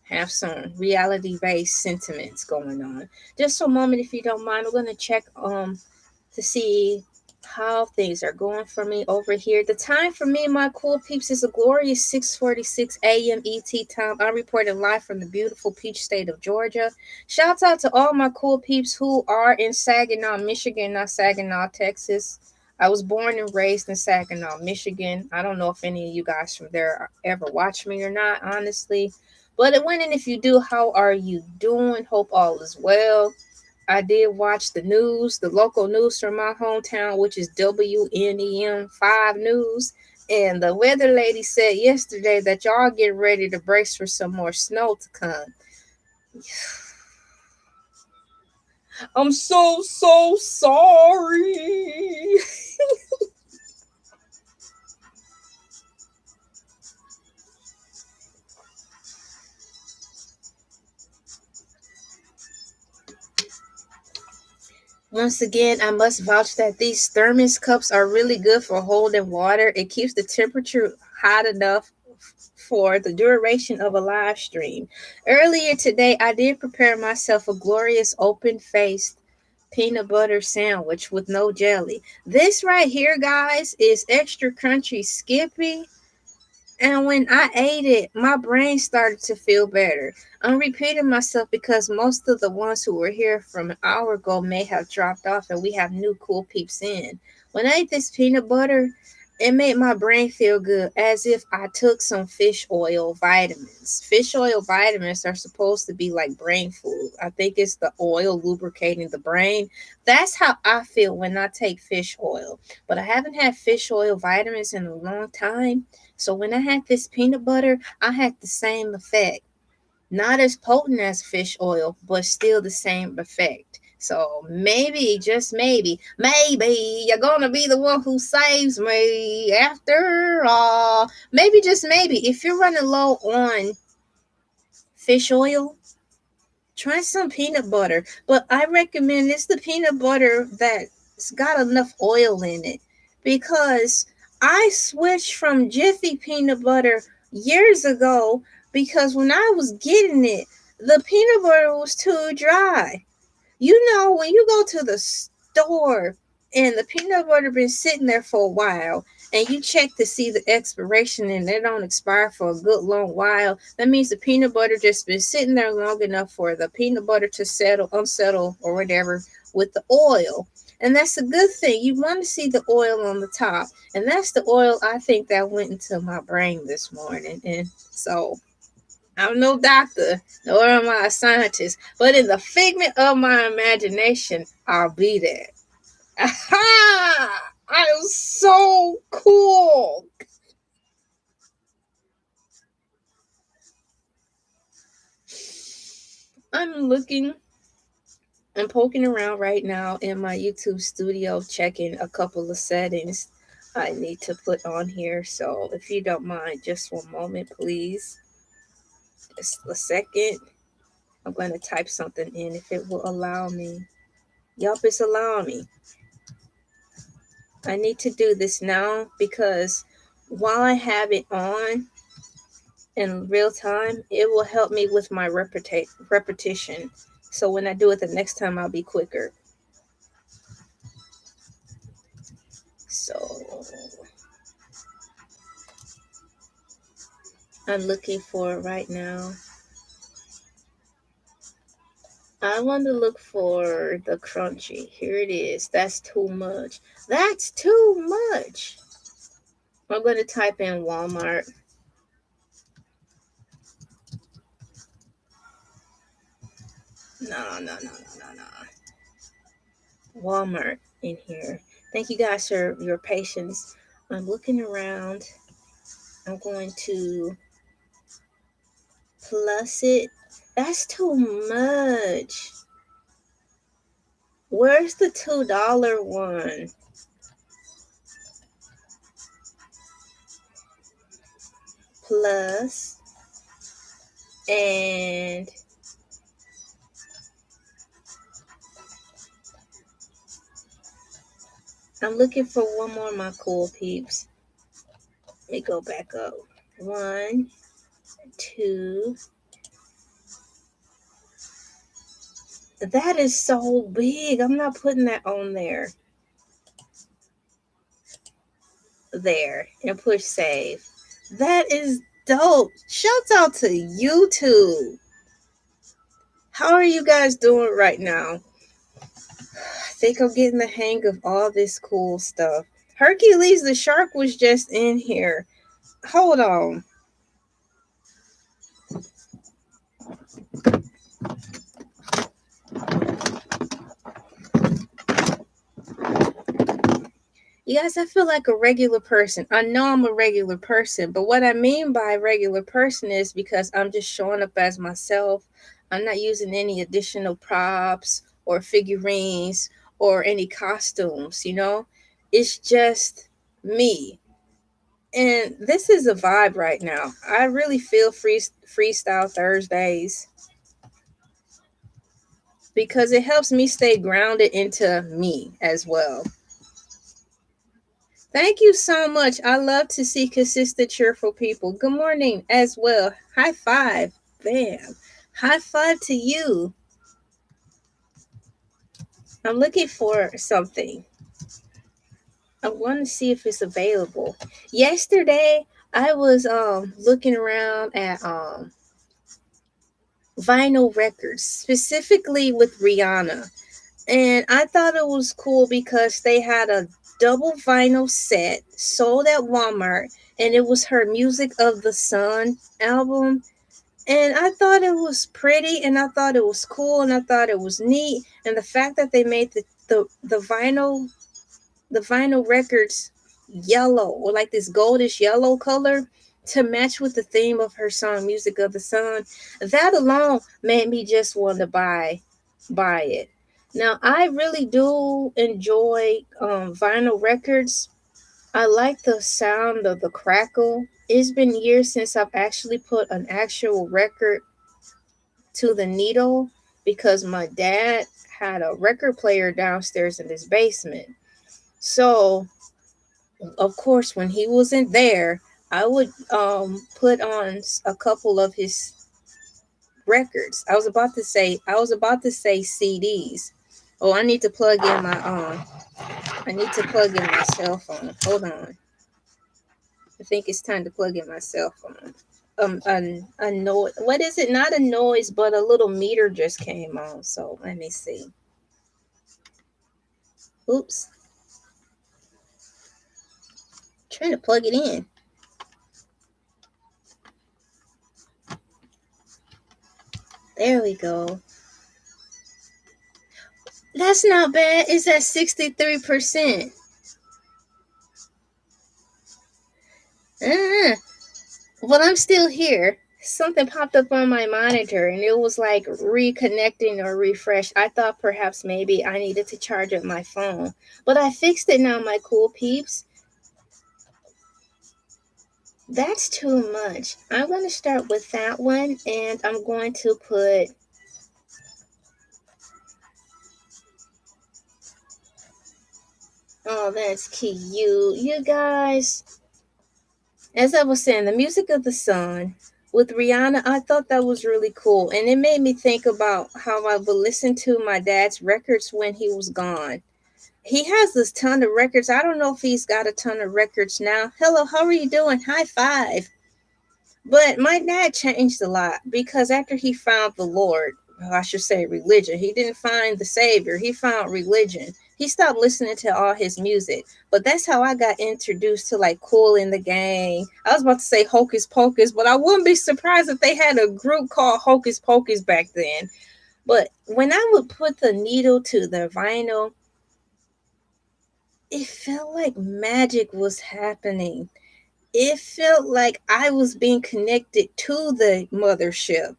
have some reality based sentiments going on. Just a moment, if you don't mind, I'm gonna check to see how things are going for me over here. The time for me and my cool peeps is a glorious 6:46 a.m. ET time. I'm reporting live from the beautiful peach state of Georgia. Shouts out to all my cool peeps who are in Saginaw, Michigan, not Saginaw, Texas. I was born and raised in Saginaw, Michigan. I don't know if any of you guys from there ever watch me or not, honestly. But when and if you do, how are you doing? Hope all is well. I did watch the news, the local news from my hometown, which is WNEM 5 News. And the weather lady said yesterday that y'all get ready to brace for some more snow to come. I'm so sorry. Once again, I must vouch that these thermos cups are really good for holding water. It keeps the temperature hot enough for the duration of a live stream. Earlier today, I did prepare myself a glorious open faced peanut butter sandwich with no jelly. This right here, guys, is extra crunchy Skippy. And when I ate it, my brain started to feel better. I'm repeating myself because most of the ones who were here from an hour ago may have dropped off and we have new cool peeps in. When I ate this peanut butter, it made my brain feel good as if I took some fish oil vitamins. Fish oil vitamins are supposed to be like brain food. I think it's the oil lubricating the brain. That's how I feel when I take fish oil. But I haven't had fish oil vitamins in a long time. So when I had this peanut butter, I had the same effect. Not as potent as fish oil, but still the same effect. So maybe, just maybe you're gonna be the one who saves me after all. Maybe, just maybe, if you're running low on fish oil, try some peanut butter. But I recommend it's the peanut butter that's got enough oil in it, because I switched from Jiffy peanut butter years ago because when I was getting it, the peanut butter was too dry. You know, when you go to the store and the peanut butter been sitting there for a while and you check to see the expiration and they don't expire for a good long while, that means the peanut butter just been sitting there long enough for the peanut butter to unsettle or whatever with the oil. And that's a good thing. You want to see the oil on the top. And that's the oil I think that went into my brain this morning. And so I'm no doctor, nor am I a scientist, but in the figment of my imagination, I'll be there. Aha! I am so cool. I'm looking and poking around right now in my YouTube studio, checking a couple of settings I need to put on here. So if you don't mind, just one moment, please. Just a second. I'm going to type something in if it will allow me. Yup, it's allowing me. I need to do this now because while I have it on in real time, it will help me with my repetition. So when I do it the next time, I'll be quicker. So I'm looking for it right now. I want to look for the crunchy. Here it is. That's too much. That's too much. I'm going to type in Walmart. No. Walmart in here. Thank you guys for your patience. I'm looking around. I'm going to plus it That's too much. Where's the $2 one? Plus, and I'm looking for one more, my cool peeps. Let me go back up. 1, 2. That is so big. I'm not putting that on there. There. And push save. That is dope. Shouts out to YouTube. How are you guys doing right now? I think I'm getting the hang of all this cool stuff. Hercules the shark was just in here. Hold on. Yes, I feel like a regular person. I know I'm a regular person, but what I mean by regular person is because I'm just showing up as myself. I'm not using any additional props or figurines or any costumes. It's just me. And this is a vibe right now. I really feel freestyle Thursdays because it helps me stay grounded into me as well. Thank you so much. I love to see consistent, cheerful people. Good morning as well. High five. Bam. High five to you. I'm looking for something. I want to see if it's available. Yesterday, I was looking around at vinyl records, specifically with Rihanna. And I thought it was cool because they had a double vinyl set sold at Walmart, and it was her Music of the Sun album. And I thought it was pretty, and I thought it was cool, and I thought it was neat. And the fact that they made the vinyl records yellow, or like this goldish yellow color, to match with the theme of her song Music of the Sun, that alone made me just want to buy it. Now I really do enjoy vinyl records. I like the sound of the crackle. It's been years since I've actually put an actual record to the needle because my dad had a record player downstairs in his basement. So of course, when he wasn't there, I would put on a couple of his records. I was about to say CDs. Oh, I need to plug in my cell phone. Hold on. I think it's time to plug in my cell phone. A noise. What is it? Not a noise, but a little meter just came on. So let me see. Oops. Trying to plug it in. There we go. That's not bad. It's at 63%. Uh, but I'm still here. Something popped up on my monitor and it was like reconnecting or refresh. I thought perhaps maybe I needed to charge up my phone. But I fixed it now, my cool peeps. That's too much. I'm going to start with that one and I'm going to put. Oh, that's cute. You guys, as I was saying, the Music of the Sun with Rihanna, I thought that was really cool. And it made me think about how I would listen to my dad's records when he was gone. He has this ton of records. I don't know if he's got a ton of records now. Hello, how are you doing? High five. But my dad changed a lot because after he found the Lord, well, I should say religion, he didn't find the Savior, he found religion. He stopped listening to all his music. But that's how I got introduced to like Kool and the Gang. I was about to say Hocus Pocus, but I wouldn't be surprised if they had a group called Hocus Pocus back then. But when I would put the needle to the vinyl, it felt like magic was happening. It felt like I was being connected to the mothership.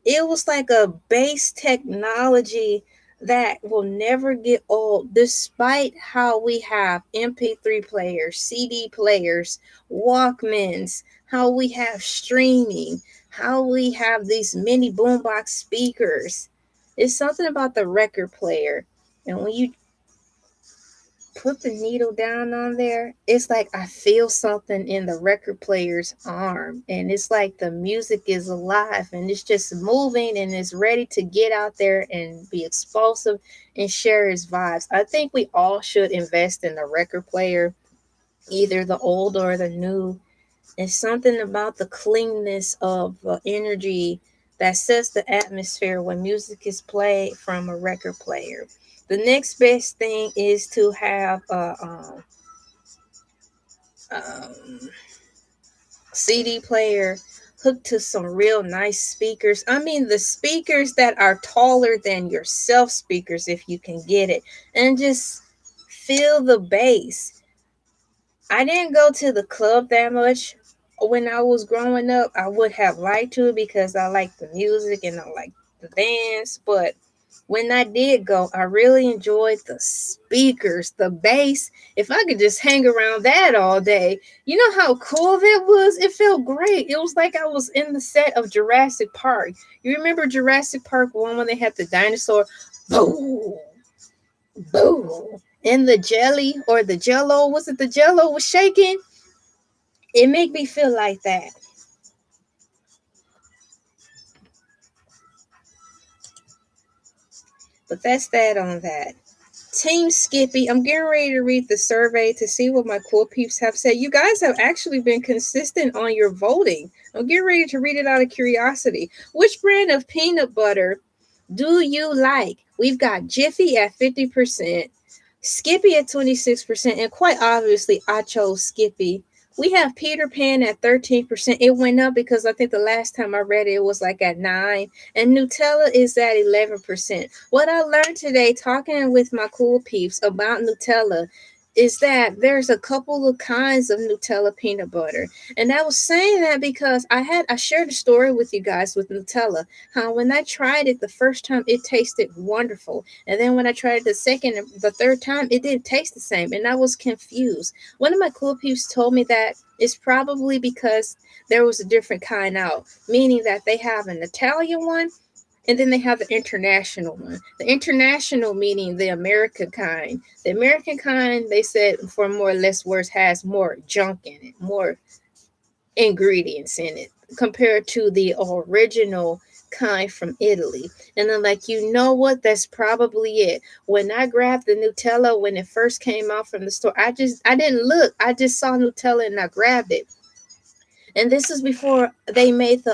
It was like a base technology that will never get old, despite how we have MP3 players, CD players, Walkmans, how we have streaming, how we have these mini boombox speakers. It's something about the record player. And when you put the needle down on there, it's like I feel something in the record player's arm. And it's like the music is alive and it's just moving and it's ready to get out there and be explosive and share its vibes. I think we all should invest in the record player, either the old or the new. It's something about the cleanness of energy that sets the atmosphere when music is played from a record player. The next best thing is to have a um, CD player hooked to some real nice speakers. I mean, the speakers that are taller than yourself speakers, if you can get it, and just feel the bass. I didn't go to the club that much when I was growing up. I would have liked to because I like the music and I like the dance. But when I did go, I really enjoyed the speakers, the bass. If I could just hang around that all day, you know how cool that was? It felt great. It was like I was in the set of Jurassic Park. You remember Jurassic Park 1 when they had the dinosaur? Boom, boom. And the jelly or the jello, was it the jello was shaking? It made me feel like that. But that's that on that. Team Skippy, I'm getting ready to read the survey to see what my cool peeps have said. You guys have actually been consistent on your voting. I'm getting ready to read it out of curiosity. Which brand of peanut butter do you like? We've got Jiffy at 50%, Skippy at 26%, and quite obviously, I chose Skippy. We have Peter Pan at 13%. It went up because I think the last time I read it, it was like at 9. And Nutella is at 11%. What I learned today talking with my cool peeps about Nutella is that there's a couple of kinds of Nutella peanut butter. And I was saying that because I shared a story with you guys with Nutella. How when I tried it the first time, it tasted wonderful. And then when I tried it the second and the third time, it didn't taste the same. And I was confused. One of my cool peeps told me that it's probably because there was a different kind out, meaning that they have an Italian one and then they have the international one. The international meaning the American kind. The American kind, they said, for more or less words, has more junk in it, more ingredients in it compared to the original kind from Italy. And I'm like, you know what? That's probably it. When I grabbed the Nutella when it first came out from the store, I didn't look. I just saw Nutella and I grabbed it. And this was before they made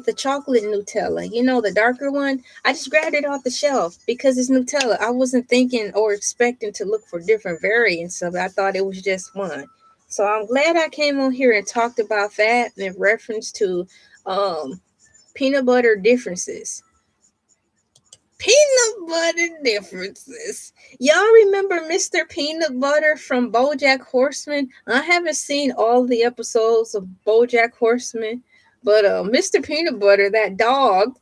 the chocolate Nutella, you know, the darker one. I just grabbed it off the shelf because it's Nutella. I wasn't thinking or expecting to look for different variants of it. I thought it was just one. So I'm glad I came on here and talked about that in reference to um, peanut butter differences. Peanut butter differences. Y'all remember Mr. Peanut Butter from BoJack Horseman? I haven't seen all the episodes of BoJack Horseman, but Mr. Peanut Butter, that dog.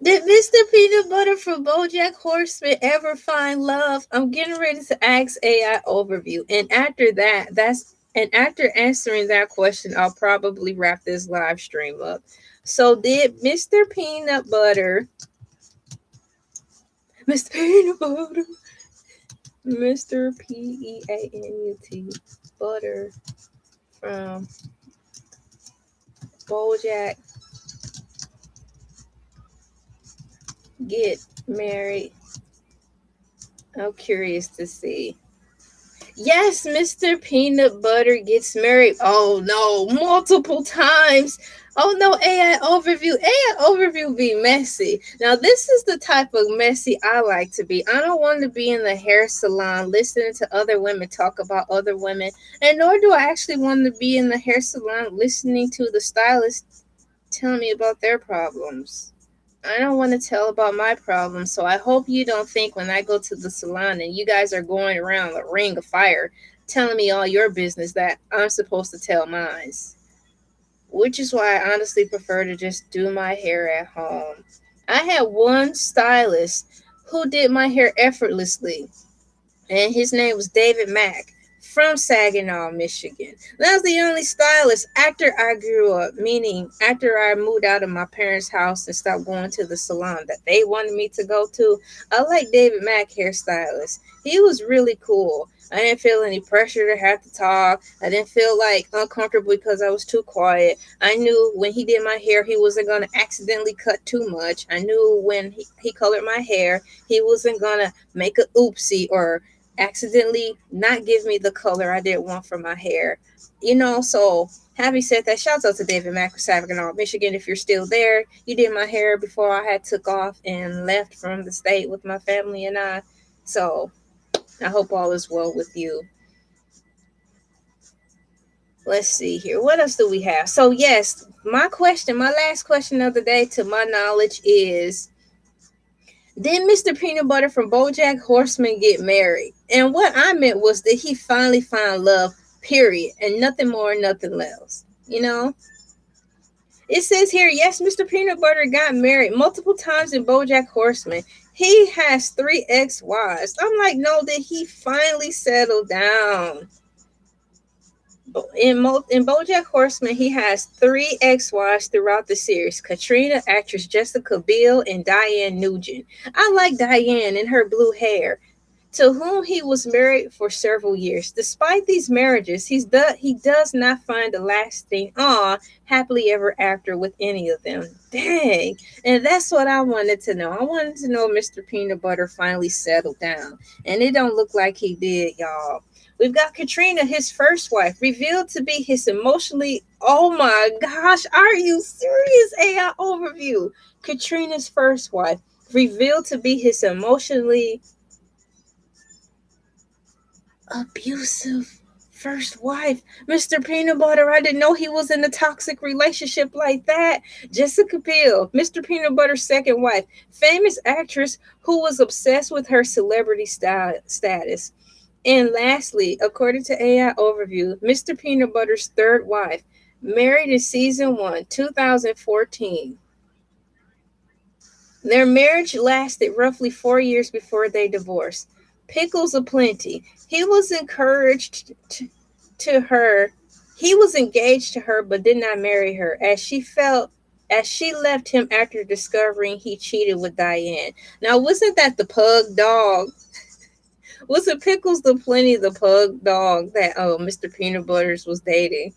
Did Mr. Peanut Butter from BoJack Horseman ever find love? I'm getting ready to ask AI overview, and after answering that question, I'll probably wrap this live stream up. So, did Mr. Peanut Butter, Mr. Peanut Butter from BoJack get married? I'm curious to see. Yes, Mr. Peanut Butter gets married. Oh no, multiple times. Oh no, AI overview. AI overview be messy. Now, this is the type of messy I like to be. I don't want to be in the hair salon listening to other women talk about other women, and nor do I actually want to be in the hair salon listening to the stylist tell me about their problems. I don't want to tell about my problems, so I hope you don't think when I go to the salon and you guys are going around a ring of fire telling me all your business that I'm supposed to tell mine. Which is why I honestly prefer to just do my hair at home. I had one stylist who did my hair effortlessly, and his name was David Mack from Saginaw, Michigan. That was the only stylist after I grew up, meaning after I moved out of my parents' house and stopped going to the salon that they wanted me to go to. I like David Mack hairstylist. He was really cool. I didn't feel any pressure to have to talk. I didn't feel like uncomfortable because I was too quiet. I knew when he did my hair, he wasn't going to accidentally cut too much. I knew when he colored my hair, he wasn't going to make a oopsie or accidentally not give me the color I didn't want for my hair. So having said that, shout out to David Mack of Saginaw, Michigan. If you're still there, you did my hair before I had took off and left from the state with my family and I. So I hope all is well with you. Let's see here. What else do we have? So yes, my last question of the day to my knowledge is, did Mr. Peanut Butter from BoJack Horseman get married? And what I meant was that he finally found love, period, and nothing more, nothing less. It says here, yes, Mr. Peanut Butter got married multiple times in BoJack Horseman. He has 3 ex-wives. I'm like, no, did he finally settle down? In BoJack Horseman, he has 3 ex-wives throughout the series: Katrina, actress Jessica Biel, and Diane Nugent. I like Diane and her blue hair, to whom he was married for several years. Despite these marriages, he does not find a lasting happily ever after with any of them. Dang. And that's what I wanted to know. I wanted to know Mr. Peanut Butter finally settled down. And it don't look like he did, y'all. We've got Katrina, his first wife, revealed to be his emotionally, oh my gosh, are you serious? AI overview. Katrina's first wife, revealed to be his emotionally abusive first wife. Mr. Peanut Butter, I didn't know he was in a toxic relationship like that. Jessica Biel, Mr. Peanut Butter's second wife, famous actress who was obsessed with her celebrity status. And lastly, according to AI Overview, Mr. Peanut Butter's third wife, married in season 1, 2014. Their marriage lasted roughly 4 years before they divorced. Pickles aplenty. He was encouraged to her. He was engaged to her but did not marry her as she left him after discovering he cheated with Diane. Now, wasn't that the pug dog? Wasn't Pickles the pug dog that Mr. Peanut Butters was dating?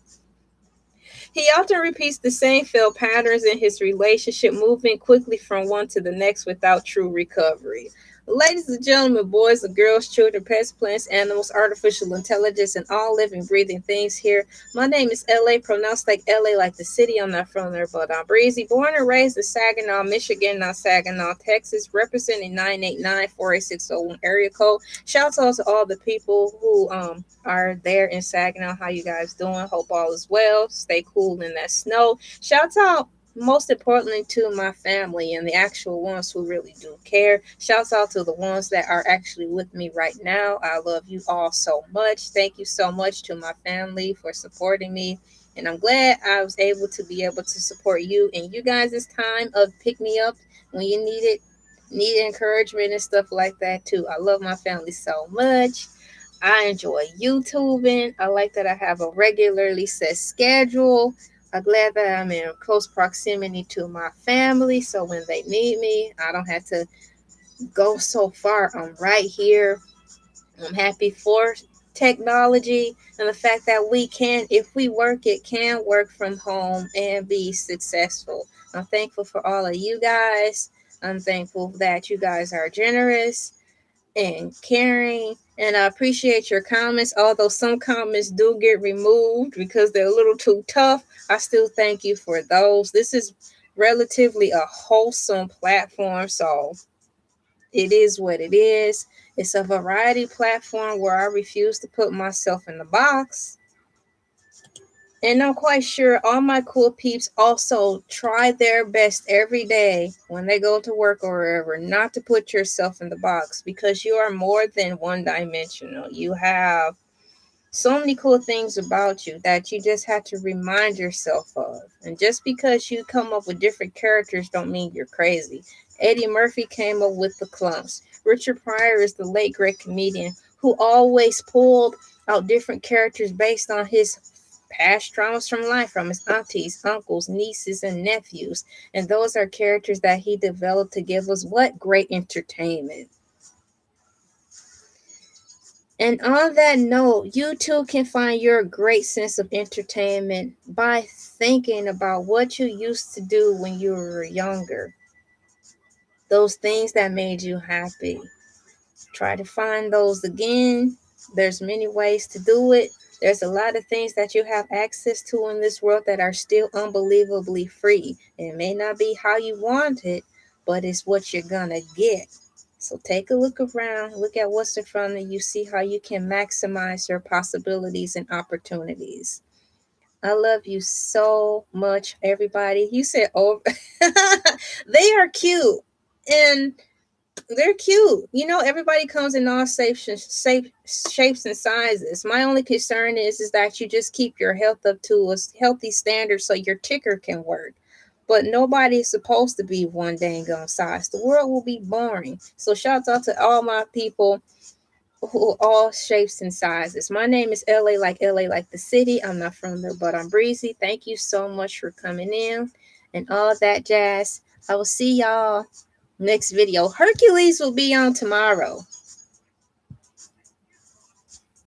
He often repeats the same failed patterns in his relationship, moving quickly from one to the next without true recovery. Ladies and gentlemen, boys and girls, children, pets, plants, animals, artificial intelligence, and all living, breathing things here. My name is Elay, pronounced like LA, like the city. I'm not from there, but I'm breezy. Born and raised in Saginaw, Michigan, not Saginaw, Texas, representing 989-48601 area code. Shouts out to all the people who are there in Saginaw. How you guys doing? Hope all is well. Stay cool in that snow. Shouts out most importantly to my family and the actual ones who really do care. Shouts out to the ones that are actually with me right now. I love you all so much. Thank you so much to my family for supporting me. And I'm glad I was able to support you in you guys' time of pick me up when you need encouragement and stuff like that too. I love my family so much. I enjoy YouTubing. I like that I have a regularly set schedule. I'm glad that I'm in close proximity to my family, so when they need me, I don't have to go so far. I'm right here. I'm happy for technology and the fact that we can, if we work it, can work from home and be successful. I'm thankful for all of you guys. I'm thankful that you guys are generous and caring. And I appreciate your comments. Although some comments do get removed because they're a little too tough, I still thank you for those. This is relatively a wholesome platform, so it is what it is. It's a variety platform where I refuse to put myself in the box. And I'm quite sure all my cool peeps also try their best every day when they go to work or wherever not to put yourself in the box, because you are more than one dimensional. You have so many cool things about you that you just have to remind yourself of. And just because you come up with different characters don't mean you're crazy. Eddie Murphy came up with the clumps. Richard Pryor is the late great comedian who always pulled out different characters based on his past traumas from life, from his aunties, uncles, nieces, and nephews. And those are characters that he developed to give us what? Great entertainment. And on that note, you too can find your great sense of entertainment by thinking about what you used to do when you were younger. Those things that made you happy. Try to find those again. There's many ways to do it. There's a lot of things that you have access to in this world that are still unbelievably free. It may not be how you want it, but it's what you're gonna get. So take a look around, look at what's in front of you, see how you can maximize your possibilities and opportunities. I love you so much, everybody. You said, oh, they are cute. And they're cute. You know, everybody comes in all shapes and sizes. My only concern is that you just keep your health up to a healthy standard so your ticker can work. But nobody is supposed to be one dang on size. The world will be boring. So shouts out to all my people who all shapes and sizes. My name is LA like the city. I'm not from there, but I'm breezy. Thank you so much for coming in and all that jazz. I will see y'all next video. Hercules will be on tomorrow.